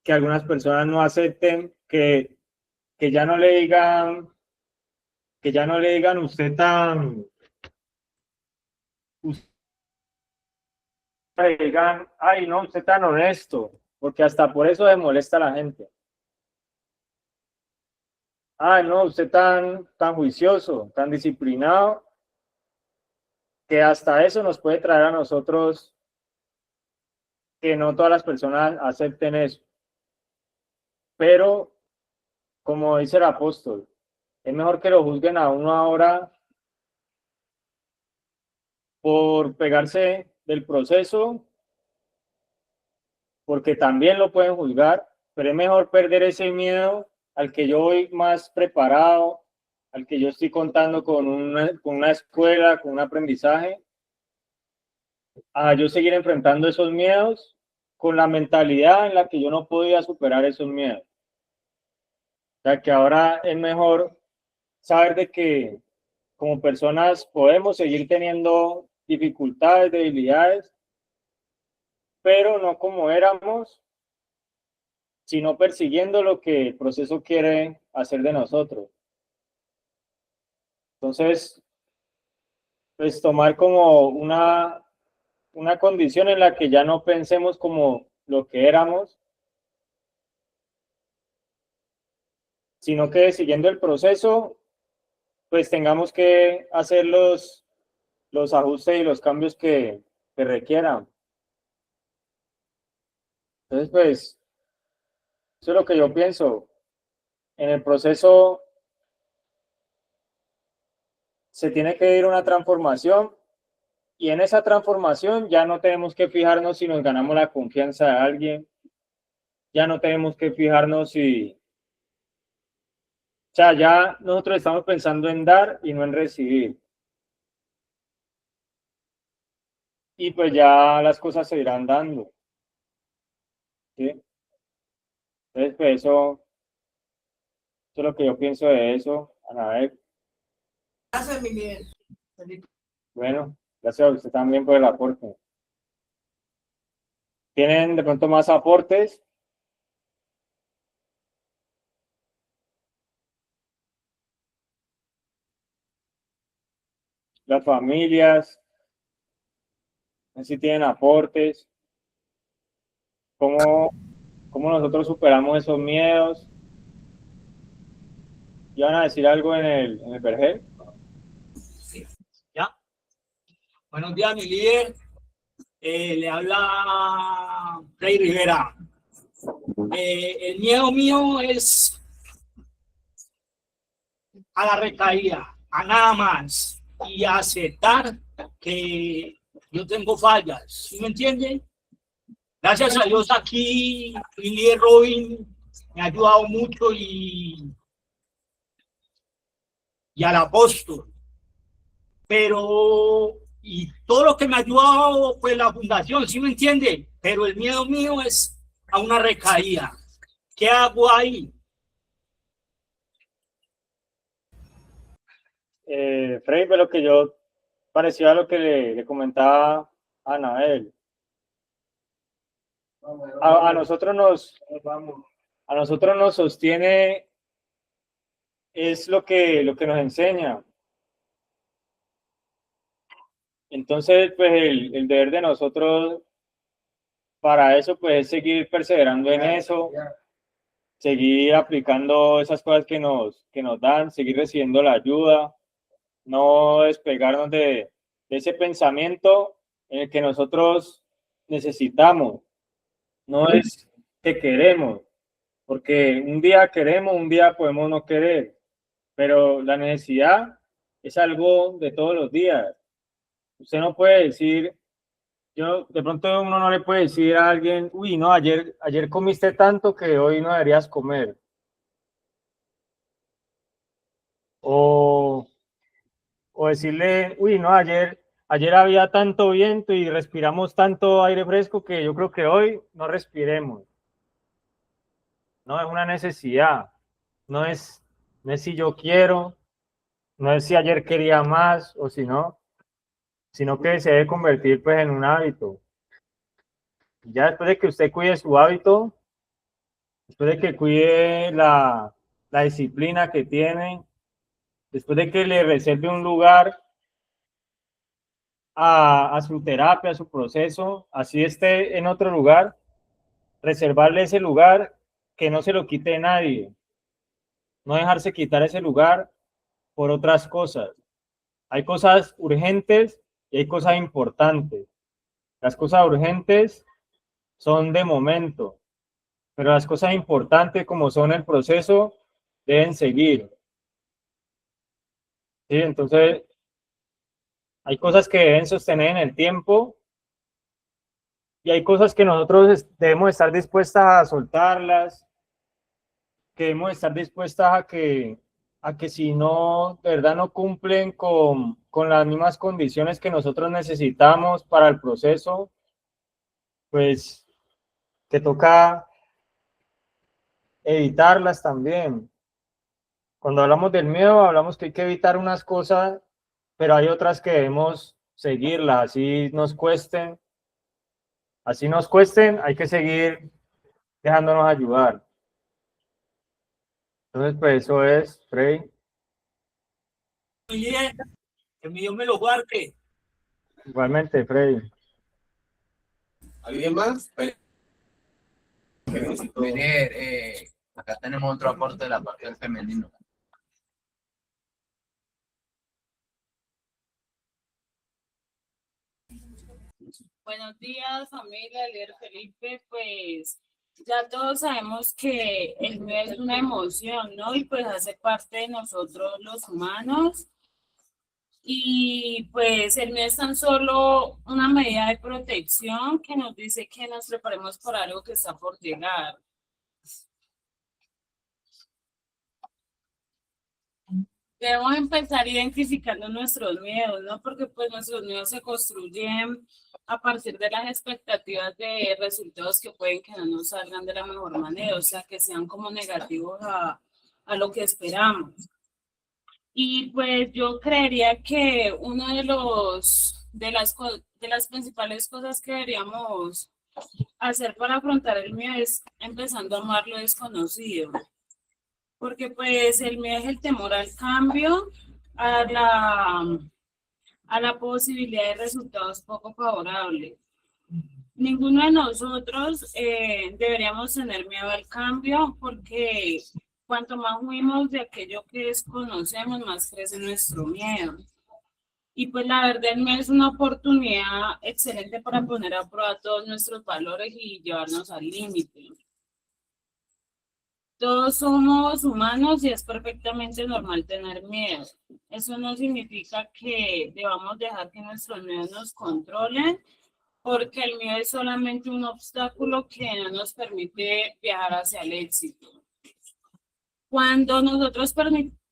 que algunas personas no acepten, que ya no le digan, usted le digan, ay no, usted tan honesto, porque hasta por eso le molesta a la gente. Ay no, usted tan juicioso, tan disciplinado, que hasta eso nos puede traer a nosotros que no todas las personas acepten eso. Pero, como dice el apóstol, es mejor que lo juzguen a uno ahora por pegarse del proceso, porque también lo pueden juzgar, pero es mejor perder ese miedo al que yo voy más preparado, al que yo estoy contando con una escuela, con un aprendizaje, a yo seguir enfrentando esos miedos con la mentalidad en la que yo no podía superar esos miedos. O sea, que ahora es mejor saber de que como personas podemos seguir teniendo dificultades, debilidades, pero no como éramos, sino persiguiendo lo que el proceso quiere hacer de nosotros. Entonces, pues tomar como una condición en la que ya no pensemos como lo que éramos, sino que siguiendo el proceso, pues tengamos que hacer los ajustes y los cambios que requieran. Entonces, pues, eso es lo que yo pienso. En el proceso se tiene que ir una transformación y en esa transformación ya no tenemos que fijarnos si nos ganamos la confianza de alguien, ya no tenemos que fijarnos si, o sea, ya nosotros estamos pensando en dar y no en recibir. Y pues ya las cosas se irán dando. ¿Sí? Entonces, pues eso es lo que yo pienso de eso, Anabel. Gracias, mi líder. Bueno, gracias a usted también por el aporte. ¿Tienen de pronto más aportes? Las familias, no sé si tienen aportes. ¿Cómo nosotros superamos esos miedos? ¿Iban a decir algo en el vergel? ¿Ya? Buenos días, mi líder. Le habla Rey Rivera. El miedo mío es a la recaída, a nada más, y a aceptar que yo tengo fallas. ¿Sí me entienden? Gracias a Dios aquí, mi líder Robin me ha ayudado mucho y al apóstol. Pero, y todo lo que me ha ayudado, pues la fundación, ¿sí me entiende? Pero el miedo mío es a una recaída. ¿Qué hago ahí? Freddy, pero que yo parecía a lo que le comentaba a Anabel. A nosotros nos sostiene es lo que nos enseña. Entonces, pues el deber de nosotros para eso, pues es seguir perseverando en eso, seguir aplicando esas cosas que nos dan, seguir recibiendo la ayuda, no despegarnos de ese pensamiento en el que nosotros necesitamos, no es que queremos, porque un día queremos, un día podemos no querer, pero la necesidad es algo de todos los días. Usted no puede decir, de pronto uno no le puede decir a alguien, uy, no, ayer comiste tanto que hoy no deberías comer. O decirle, uy, no, ayer había tanto viento y respiramos tanto aire fresco que yo creo que hoy no respiremos. No es una necesidad, no es si yo quiero, no es si ayer quería más o si no, sino que se debe convertir pues en un hábito. Ya después de que usted cuide su hábito, después de que cuide la disciplina que tiene, después de que le reserve un lugar a su terapia, a su proceso, así esté en otro lugar, reservarle ese lugar, que no se lo quite nadie, no dejarse quitar ese lugar por otras cosas. Hay cosas urgentes y hay cosas importantes. Las cosas urgentes son de momento, pero las cosas importantes como son el proceso deben seguir. ¿Sí? Entonces, hay cosas que deben sostener en el tiempo y hay cosas que nosotros debemos estar dispuestas a soltarlas, que debemos estar dispuestas a que si no, de verdad no cumplen con con las mismas condiciones que nosotros necesitamos para el proceso, pues que toca evitarlas también. Cuando hablamos del miedo, hablamos que hay que evitar unas cosas, pero hay otras que debemos seguirlas, así nos cuesten, hay que seguir dejándonos ayudar. Entonces, pues eso es, Frey. Muy bien, que mi Dios me lo guarde. Igualmente, Frey. ¿Alguien más? Venir, acá tenemos otro aporte de la parte del femenino. Buenos días, familia, líder Felipe. Pues ya todos sabemos que el miedo es una emoción, ¿no? Y pues hace parte de nosotros los humanos. Y pues el miedo es tan solo una medida de protección que nos dice que nos preparemos por algo que está por llegar. Debemos empezar identificando nuestros miedos, ¿no? Porque pues nuestros miedos se construyen a partir de las expectativas de resultados que pueden que no nos salgan de la mejor manera, o sea, que sean como negativos a lo que esperamos. Y pues yo creería que uno de las principales cosas que deberíamos hacer para afrontar el miedo es empezando a amar lo desconocido. Porque pues el miedo es el temor al cambio, a la posibilidad de resultados poco favorables. Ninguno de nosotros deberíamos tener miedo al cambio porque cuanto más huimos de aquello que desconocemos, más crece nuestro miedo. Y pues la verdad el miedo es una oportunidad excelente para poner a prueba todos nuestros valores y llevarnos al límite. Todos somos humanos y es perfectamente normal tener miedo. Eso no significa que debamos dejar que nuestros miedos nos controlen, porque el miedo es solamente un obstáculo que no nos permite viajar hacia el éxito. Cuando nosotros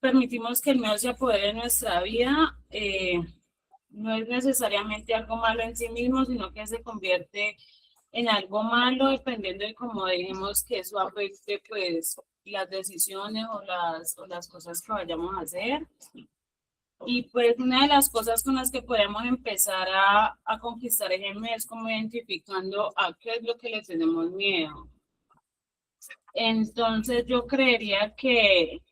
permitimos que el miedo se apodere de nuestra vida, no es necesariamente algo malo en sí mismo, sino que se convierte en algo malo dependiendo de cómo dejemos que eso afecte pues las decisiones o las cosas que vayamos a hacer. Y pues una de las cosas con las que podemos empezar a conquistar el miedo es como identificando a qué es lo que le tenemos miedo. Entonces yo creería que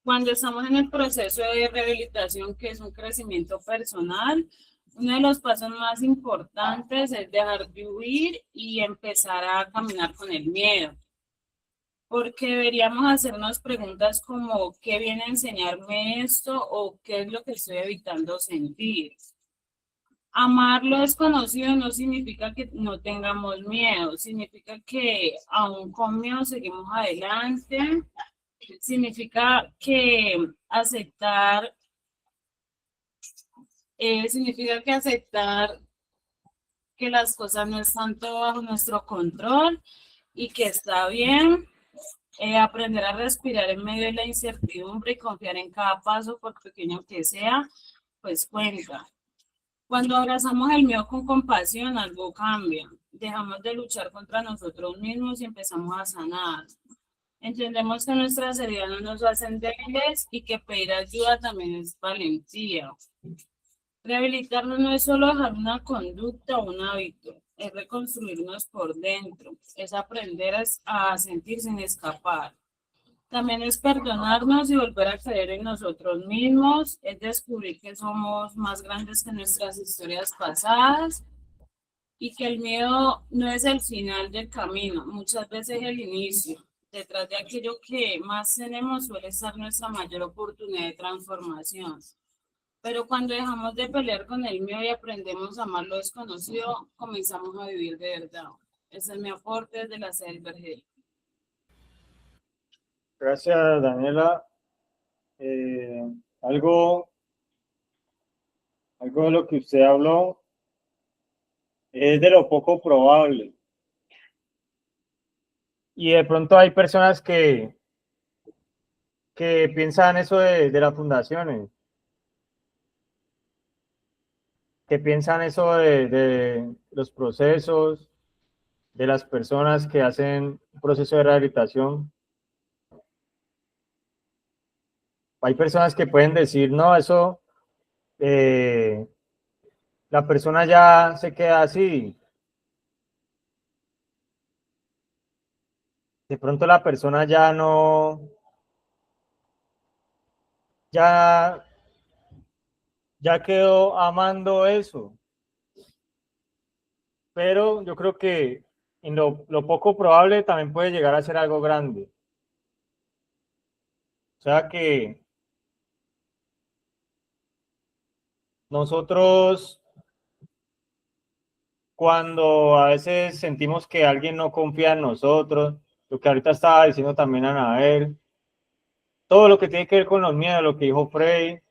cuando estamos en el proceso de rehabilitación, que es un crecimiento personal, uno de los pasos más importantes es dejar de huir y empezar a caminar con el miedo. Porque deberíamos hacernos preguntas como ¿qué viene a enseñarme esto? O ¿qué es lo que estoy evitando sentir? Amar lo desconocido no significa que no tengamos miedo, significa que aún con miedo seguimos adelante, significa que aceptar que las cosas no están todo bajo nuestro control y que está bien. Aprender a respirar en medio de la incertidumbre y confiar en cada paso, por pequeño que sea, pues cuenta. Cuando abrazamos el miedo con compasión, algo cambia. Dejamos de luchar contra nosotros mismos y empezamos a sanar. Entendemos que nuestras heridas no nos hacen débiles y que pedir ayuda también es valentía. Rehabilitarnos no es solo dejar una conducta o un hábito, es reconstruirnos por dentro, es aprender a sentir sin escapar. También es perdonarnos y volver a creer en nosotros mismos, es descubrir que somos más grandes que nuestras historias pasadas y que el miedo no es el final del camino, muchas veces es el inicio. Detrás de aquello que más tenemos suele estar nuestra mayor oportunidad de transformación. Pero cuando dejamos de pelear con el miedo y aprendemos a amar lo desconocido, comenzamos a vivir de verdad. Ese es mi aporte desde la sede del Vergel. Gracias, Daniela. Algo de lo que usted habló es de lo poco probable. Y de pronto hay personas que piensan eso de las fundaciones. ¿Qué piensan eso de los procesos, de las personas que hacen un proceso de rehabilitación? Hay personas que pueden decir, no, eso, la persona ya se queda así. De pronto la persona ya no, ya quedó amando eso. Pero yo creo que en lo poco probable también puede llegar a ser algo grande. O sea que nosotros, cuando a veces sentimos que alguien no confía en nosotros, lo que ahorita estaba diciendo también Anabel, todo lo que tiene que ver con los miedos, lo que dijo Frey,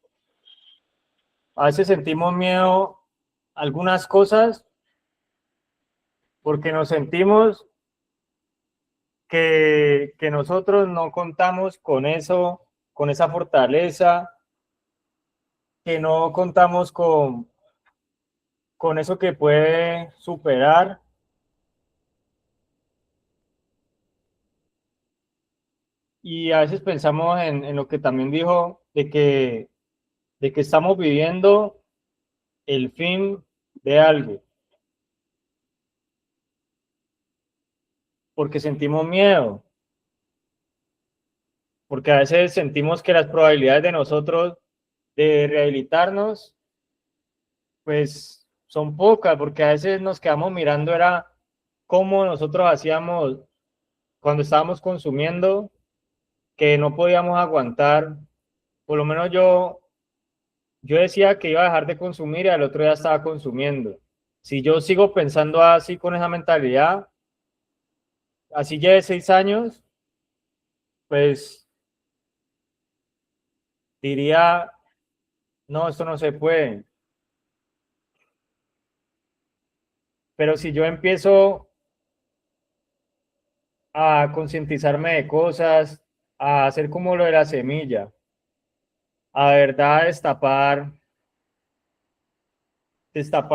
a veces sentimos miedo a algunas cosas porque nos sentimos que nosotros no contamos con eso, con esa fortaleza, que no contamos con eso que puede superar. Y a veces pensamos en lo que también dijo, de que estamos viviendo el fin de algo, porque sentimos miedo, porque a veces sentimos que las probabilidades de nosotros de rehabilitarnos, pues son pocas, porque a veces nos quedamos mirando era cómo nosotros hacíamos cuando estábamos consumiendo, que no podíamos aguantar. Por lo menos yo decía que iba a dejar de consumir y al otro día estaba consumiendo. Si yo sigo pensando así con esa mentalidad, así lleve 6 años, pues diría, no, esto no se puede. Pero si yo empiezo a concientizarme de cosas, a hacer como lo de la semilla, a verdad destapar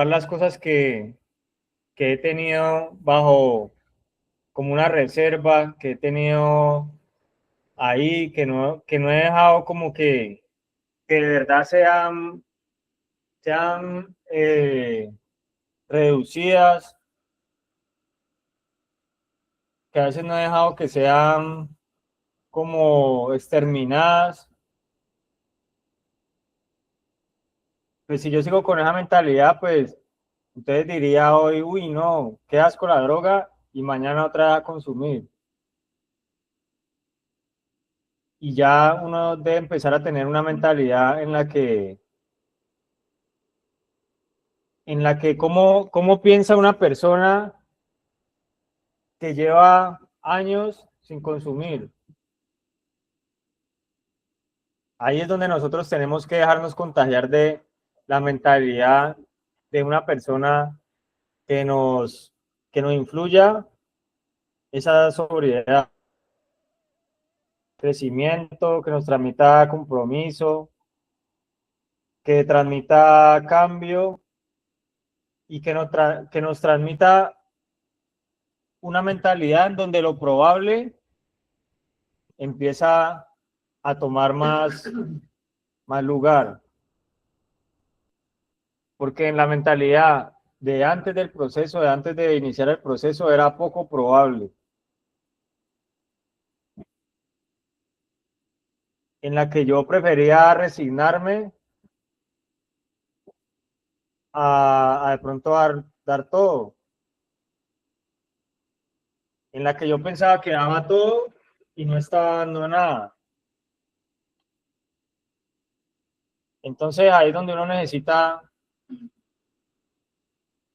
las cosas que he tenido bajo como una reserva, que he tenido ahí, que no he dejado como que de verdad sean reducidas, que a veces no he dejado que sean como exterminadas. Pues si yo sigo con esa mentalidad, pues entonces diría hoy, uy, no, qué asco la droga y mañana otra vez a consumir. Y ya uno debe empezar a tener una mentalidad en la que cómo piensa una persona que lleva años sin consumir. Ahí es donde nosotros tenemos que dejarnos contagiar de la mentalidad de una persona que nos influya esa sobriedad, crecimiento, que nos transmita compromiso, que transmita cambio y que nos transmita una mentalidad en donde lo probable empieza a tomar más lugar. Porque en la mentalidad de antes del proceso, de antes de iniciar el proceso, era poco probable. En la que yo prefería resignarme a de pronto dar todo. En la que yo pensaba que daba todo y no estaba dando nada. Entonces ahí es donde uno necesita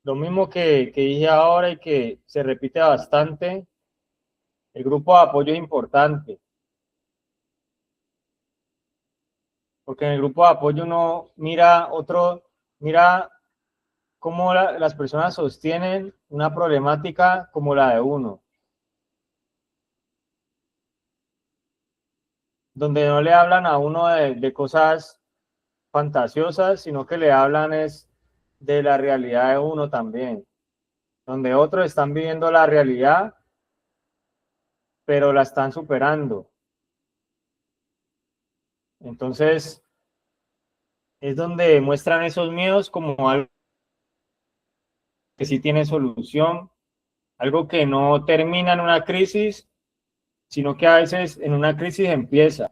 lo mismo que dije ahora y que se repite bastante. El grupo de apoyo es importante. Porque en el grupo de apoyo uno mira cómo las personas sostienen una problemática como la de uno. Donde no le hablan a uno de cosas fantasiosas, sino que le hablan es de la realidad de uno también, donde otros están viviendo la realidad, pero la están superando. Entonces, es donde muestran esos miedos como algo que sí tiene solución, algo que no termina en una crisis, sino que a veces en una crisis empieza,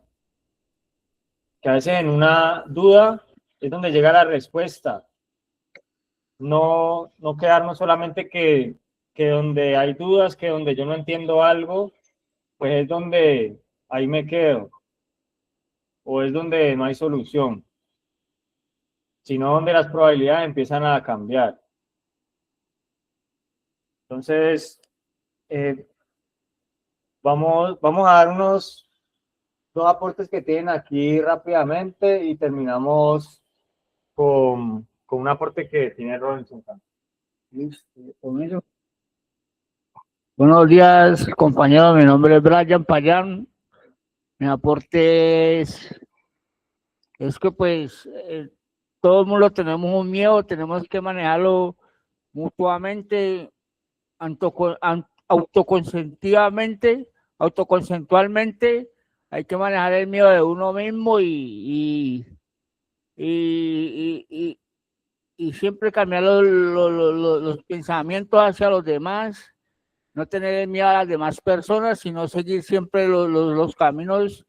que a veces en una duda es donde llega la respuesta. No quedarnos solamente que donde hay dudas, que donde yo no entiendo algo, pues es donde ahí me quedo, o es donde no hay solución, sino donde las probabilidades empiezan a cambiar. Entonces, vamos a dar unos dos aportes que tienen aquí rápidamente y terminamos con un aporte que tiene Robinson. Con eso. Buenos días, compañeros. Mi nombre es Brian Payán. Mi aporte es que pues todo el mundo tenemos un miedo, tenemos que manejarlo mutuamente, autoconsensualmente. Hay que manejar el miedo de uno mismo y siempre cambiar los pensamientos hacia los demás, no tener miedo a las demás personas, sino seguir siempre los caminos,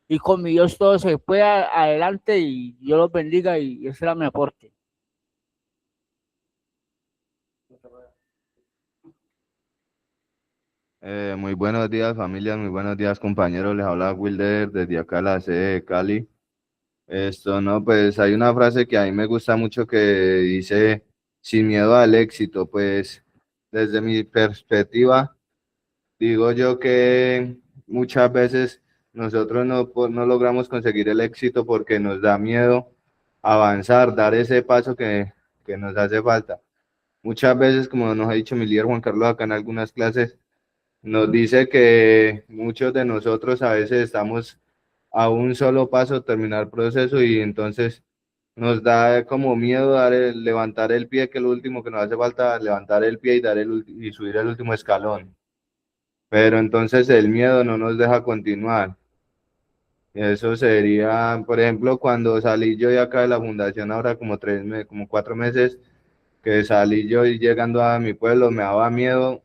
y con mi Dios todo se puede adelante, y Dios los bendiga, y ese era mi aporte. Muy buenos días, familia, muy buenos días, compañeros. Les habla Wilder desde acá, la sede de Cali. No, pues hay una frase que a mí me gusta mucho que dice, sin miedo al éxito. Pues desde mi perspectiva, digo yo que muchas veces nosotros no logramos conseguir el éxito porque nos da miedo avanzar, dar ese paso que nos hace falta. Muchas veces, como nos ha dicho mi líder Juan Carlos acá en algunas clases, nos dice que muchos de nosotros a veces estamos a un solo paso de terminar el proceso, y entonces nos da como miedo levantar el pie, que es lo último que nos hace falta, levantar el pie y y subir el último escalón. Pero entonces el miedo no nos deja continuar. Eso sería, por ejemplo, cuando salí yo de acá de la fundación, ahora como 4 meses, que salí yo y llegando a mi pueblo, me daba miedo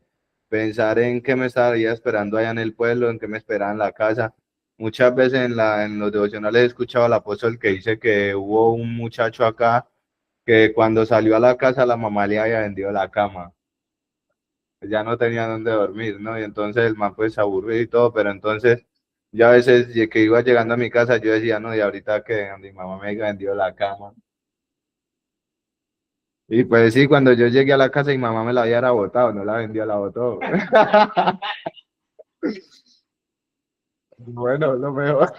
pensar en qué me estaría esperando allá en el pueblo, en qué me esperaba en la casa. Muchas veces en los devocionales he escuchado al apóstol que dice que hubo un muchacho acá que cuando salió a la casa la mamá le había vendido la cama. Ya no tenía dónde dormir, ¿no? Y entonces el man pues se aburrió y todo, pero entonces ya a veces que iba llegando a mi casa yo decía, no, y ahorita que mi mamá me había vendido la cama. Y pues sí, cuando yo llegué a la casa, mi mamá me la había botado, no la vendió, la botó. Bueno, lo mejor.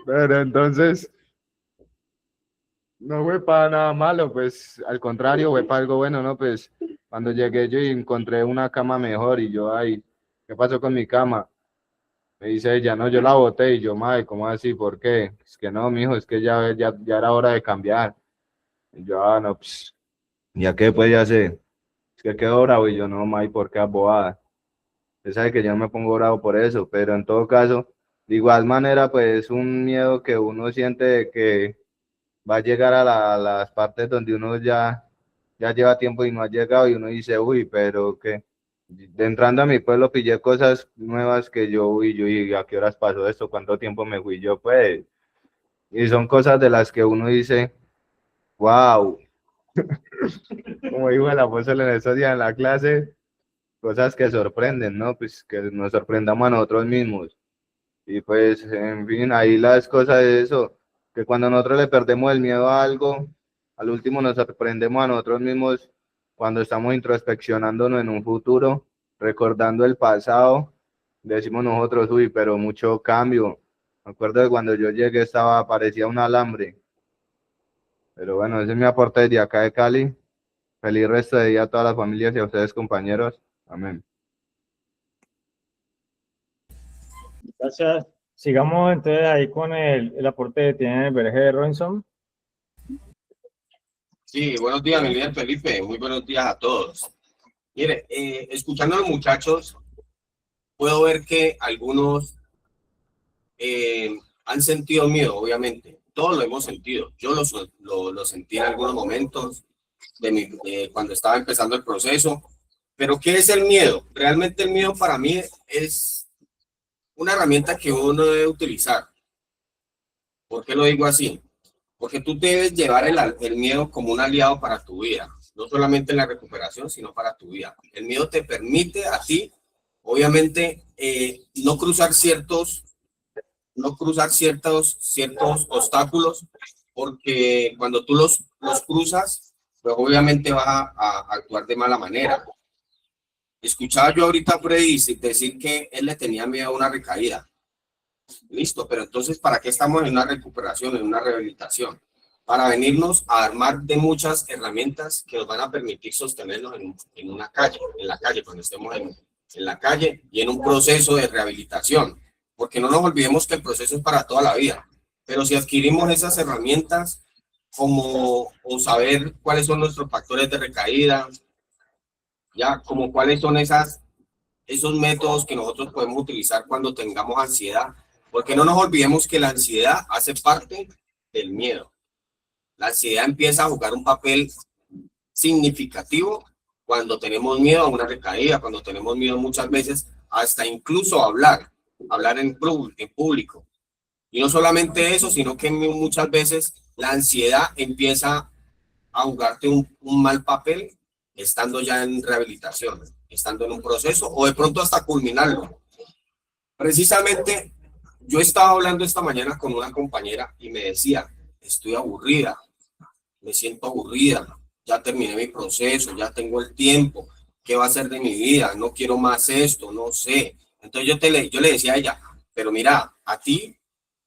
Pero entonces, no fue para nada malo, pues al contrario, fue para algo bueno, ¿no? Pues cuando llegué yo y encontré una cama mejor, y yo, ay, ¿qué pasó con mi cama? Me dice ella, no, yo la boté. Y yo, madre, ¿cómo así? ¿Por qué? Es que no, mijo, es que ya era hora de cambiar. Y yo, ah, no, pues, ¿ya qué? Pues ya sé. Es que quedó bravo. Y yo, no, madre, ¿por qué abogada? Usted sabe que yo me pongo bravo por eso, pero en todo caso, de igual manera, pues un miedo que uno siente de que va a llegar a las partes donde uno ya lleva tiempo y no ha llegado, y uno dice, uy, pero que entrando a mi pueblo pillé cosas nuevas que y ¿a qué horas pasó esto? ¿Cuánto tiempo me fui yo? Pues, y son cosas de las que uno dice, wow, como dijo el apóstol en estos días en la clase, cosas que sorprenden, ¿no? Pues que nos sorprendamos a nosotros mismos. Y pues, en fin, ahí las cosas de eso, que cuando nosotros le perdemos el miedo a algo, al último nos sorprendemos a nosotros mismos cuando estamos introspeccionándonos en un futuro, recordando el pasado, decimos nosotros, uy, pero mucho cambio. Me acuerdo de cuando yo llegué parecía un alambre. Pero bueno, ese es mi aporte desde acá de Cali. Feliz resto de día a todas las familias y a ustedes, compañeros. Amén. Gracias. Sigamos entonces ahí con el aporte que tiene el BRG de Robinson. Sí, buenos días, mi líder Felipe. Muy buenos días a todos. Mire, escuchando a los muchachos, puedo ver que algunos han sentido miedo, obviamente. Todos lo hemos sentido. Yo lo sentí en algunos momentos cuando estaba empezando el proceso. Pero ¿qué es el miedo? Realmente el miedo para mí es una herramienta que uno debe utilizar. ¿Por qué lo digo así? Porque tú debes llevar el miedo como un aliado para tu vida, no solamente en la recuperación, sino para tu vida. El miedo te permite a ti, obviamente, no cruzar ciertos obstáculos, porque cuando tú los cruzas, pues obviamente vas a actuar de mala manera. Escuchaba yo ahorita a Freddy decir que él le tenía miedo a una recaída. Listo, pero entonces, ¿para qué estamos en una recuperación, en una rehabilitación? Para venirnos a armar de muchas herramientas que nos van a permitir sostenernos en la calle, cuando estemos en la calle y en un proceso de rehabilitación. Porque no nos olvidemos que el proceso es para toda la vida. Pero si adquirimos esas herramientas, como o saber cuáles son nuestros factores de recaída, ya como cuáles son esos métodos que nosotros podemos utilizar cuando tengamos ansiedad, porque no nos olvidemos que la ansiedad hace parte del miedo. La ansiedad empieza a jugar un papel significativo cuando tenemos miedo a una recaída, cuando tenemos miedo muchas veces hasta incluso hablar en público. Y no solamente eso, sino que muchas veces la ansiedad empieza a jugarte un mal papel estando ya en rehabilitación, estando en un proceso o de pronto hasta culminarlo. Precisamente, yo estaba hablando esta mañana con una compañera y me decía, estoy aburrida, me siento aburrida, ya terminé mi proceso, ya tengo el tiempo, ¿qué va a ser de mi vida? No quiero más esto, no sé. Entonces yo le decía a ella, pero mira, a ti,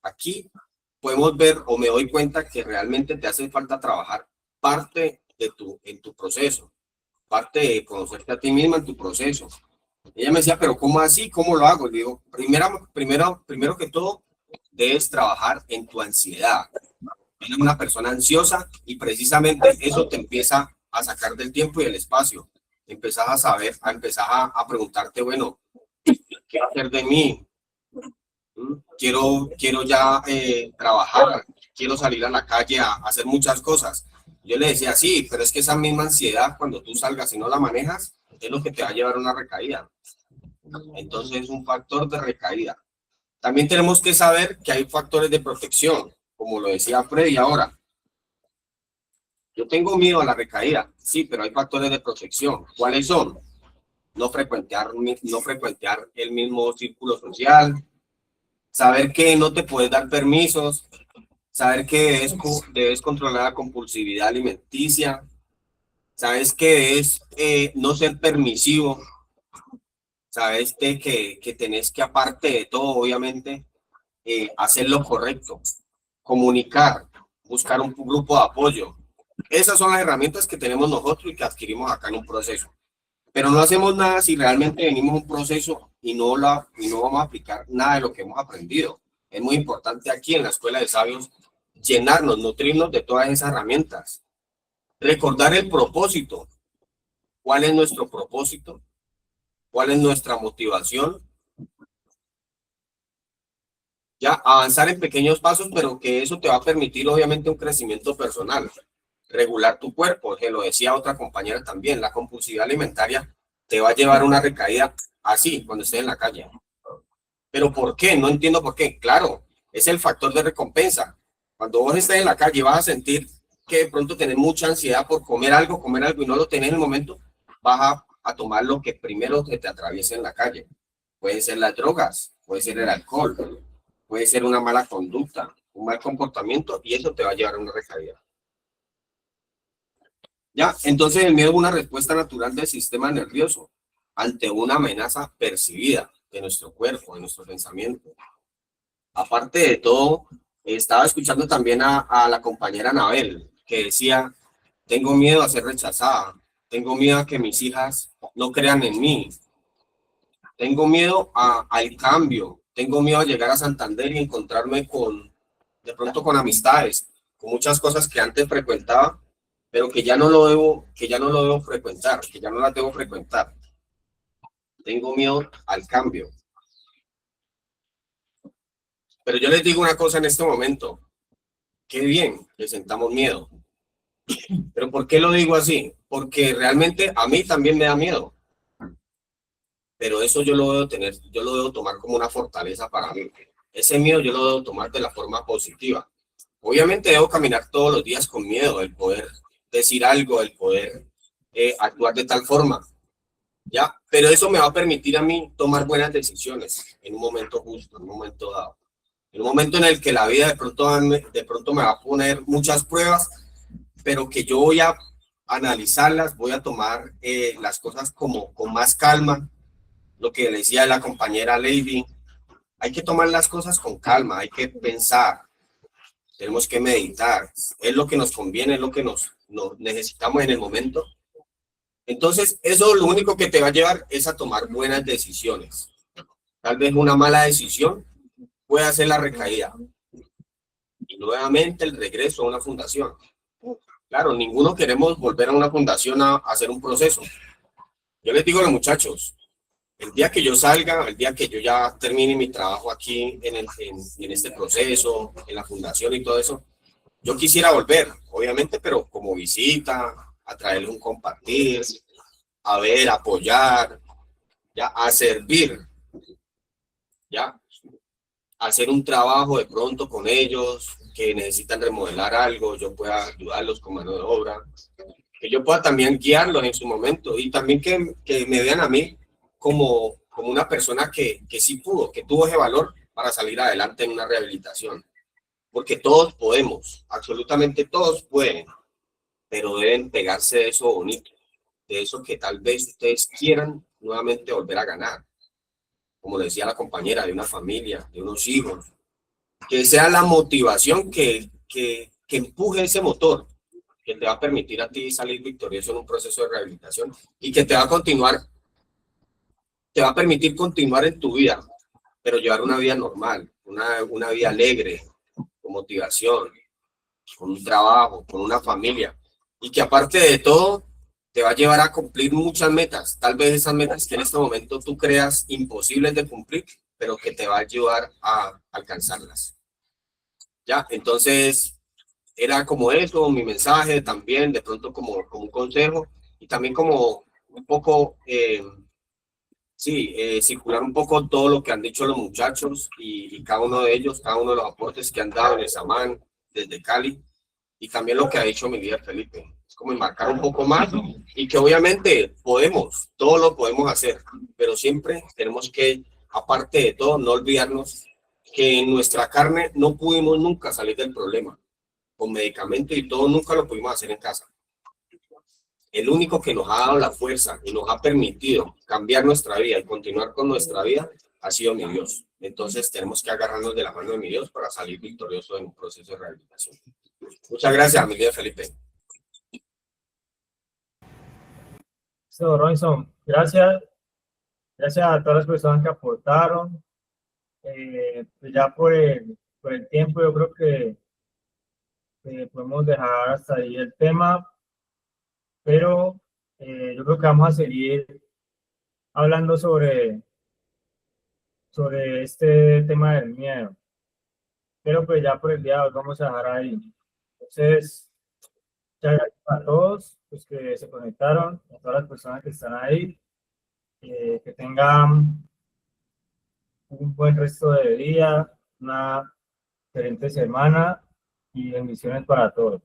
aquí podemos ver o me doy cuenta que realmente te hace falta trabajar parte en tu proceso, parte de conocerte a ti misma en tu proceso. Ella me decía, pero ¿cómo así? ¿Cómo lo hago? Le digo, primero que todo, debes trabajar en tu ansiedad. Eres una persona ansiosa y precisamente eso te empieza a sacar del tiempo y del espacio. Empezás a saber, a preguntarte, bueno, ¿qué va a hacer de mí? Quiero ya trabajar, quiero salir a la calle a hacer muchas cosas. Yo le decía, sí, pero es que esa misma ansiedad, cuando tú salgas y no la manejas, es lo que te va a llevar a una recaída. Entonces es un factor de recaída. También tenemos que saber que hay factores de protección, como lo decía Freddy ahora. Yo tengo miedo a la recaída, sí, pero hay factores de protección. ¿Cuáles son? No frecuentar el mismo círculo social, saber que no te puedes dar permisos, saber que debes controlar la compulsividad alimenticia, sabes que es no ser permisivo, sabes que tenés que, aparte de todo, obviamente, hacer lo correcto, comunicar, buscar un grupo de apoyo. Esas son las herramientas que tenemos nosotros y que adquirimos acá en un proceso. Pero no hacemos nada si realmente venimos a un proceso y no vamos a aplicar nada de lo que hemos aprendido. Es muy importante aquí en la Escuela de Sabios llenarnos, nutrirnos de todas esas herramientas. Recordar el propósito. ¿Cuál es nuestro propósito? ¿Cuál es nuestra motivación? Ya avanzar en pequeños pasos, pero que eso te va a permitir obviamente un crecimiento personal. Regular tu cuerpo, que lo decía otra compañera también, la compulsividad alimentaria te va a llevar a una recaída así cuando estés en la calle. ¿Pero por qué? No entiendo por qué. Claro, es el factor de recompensa. Cuando vos estés en la calle vas a sentir que de pronto tenés mucha ansiedad por comer algo y no lo tenés en el momento, vas a tomar lo que primero te atraviese en la calle. Pueden ser las drogas, puede ser el alcohol, puede ser una mala conducta, un mal comportamiento, y eso te va a llevar a una recaída. ¿Ya? Entonces el miedo es una respuesta natural del sistema nervioso ante una amenaza percibida de nuestro cuerpo, de nuestro pensamiento. Aparte de todo, estaba escuchando también a la compañera Anabel, que decía, tengo miedo a ser rechazada, tengo miedo a que mis hijas no crean en mí, tengo miedo al cambio, tengo miedo a llegar a Santander y encontrarme de pronto con amistades, con muchas cosas que antes frecuentaba, pero que ya no lo debo frecuentar, que ya no las debo frecuentar. Tengo miedo al cambio. Pero yo les digo una cosa en este momento, qué bien que sentamos miedo. Pero ¿por qué lo digo así? Porque realmente a mí también me da miedo. Pero eso yo lo debo tomar como una fortaleza para mí. Ese miedo yo lo debo tomar de la forma positiva. Obviamente debo caminar todos los días con miedo, el poder decir algo, el poder actuar de tal forma, ¿ya? Pero eso me va a permitir a mí tomar buenas decisiones en un momento justo, en un momento dado. En un momento en el que la vida de pronto me va a poner muchas pruebas, pero que yo voy a analizarlas, voy a tomar las cosas como con más calma. Lo que decía la compañera Lady, hay que tomar las cosas con calma, hay que pensar, tenemos que meditar, es lo que nos conviene, es lo que nos necesitamos en el momento. Entonces, eso lo único que te va a llevar es a tomar buenas decisiones. Tal vez una mala decisión puede hacer la recaída y nuevamente el regreso a una fundación. Claro, ninguno queremos volver a una fundación a hacer un proceso. Yo les digo a los muchachos, el día que yo salga, el día que yo ya termine mi trabajo aquí en este proceso, en la fundación y todo eso, yo quisiera volver, obviamente, pero como visita, a traerle un compartir, a ver, apoyar, ya, a servir, ya, hacer un trabajo de pronto con ellos, que necesitan remodelar algo, yo pueda ayudarlos con mano de obra, que yo pueda también guiarlos en su momento y también que me vean a mí como una persona que sí pudo, que tuvo ese valor para salir adelante en una rehabilitación. Porque todos podemos, absolutamente todos pueden, pero deben pegarse de eso bonito, de eso que tal vez ustedes quieran nuevamente volver a ganar. Como decía la compañera, de una familia, de unos hijos, que sea la motivación que empuje ese motor, que te va a permitir a ti salir victorioso en un proceso de rehabilitación y que te va a permitir continuar en tu vida, pero llevar una vida normal, una vida alegre, con motivación, con un trabajo, con una familia, y que aparte de todo, te va a llevar a cumplir muchas metas, tal vez esas metas que en este momento tú creas imposibles de cumplir, pero que te va a ayudar a alcanzarlas. Ya, entonces, era como eso, mi mensaje también, de pronto como un consejo, y también como un poco, circular un poco todo lo que han dicho los muchachos y cada uno de ellos, cada uno de los aportes que han dado en el Samán, desde Cali, y también lo que ha dicho mi líder Felipe. Es como enmarcar un poco más y que obviamente todo lo podemos hacer, pero siempre tenemos que, aparte de todo, no olvidarnos que en nuestra carne no pudimos nunca salir del problema. Con medicamentos y todo nunca lo pudimos hacer en casa. El único que nos ha dado la fuerza y nos ha permitido cambiar nuestra vida y continuar con nuestra vida ha sido mi Dios. Entonces tenemos que agarrarnos de la mano de mi Dios para salir victorioso en un proceso de rehabilitación. Muchas gracias, mi líder Felipe. Robinson, gracias. Gracias a todas las personas que aportaron. Pues ya por el tiempo, yo creo que podemos dejar hasta ahí el tema, pero yo creo que vamos a seguir hablando sobre este tema del miedo. Pero pues ya por el día de hoy vamos a dejar ahí. Entonces, muchas gracias a todos los que se conectaron, a todas las personas que están ahí. Que tengan un buen resto de día, una excelente semana y bendiciones para todos.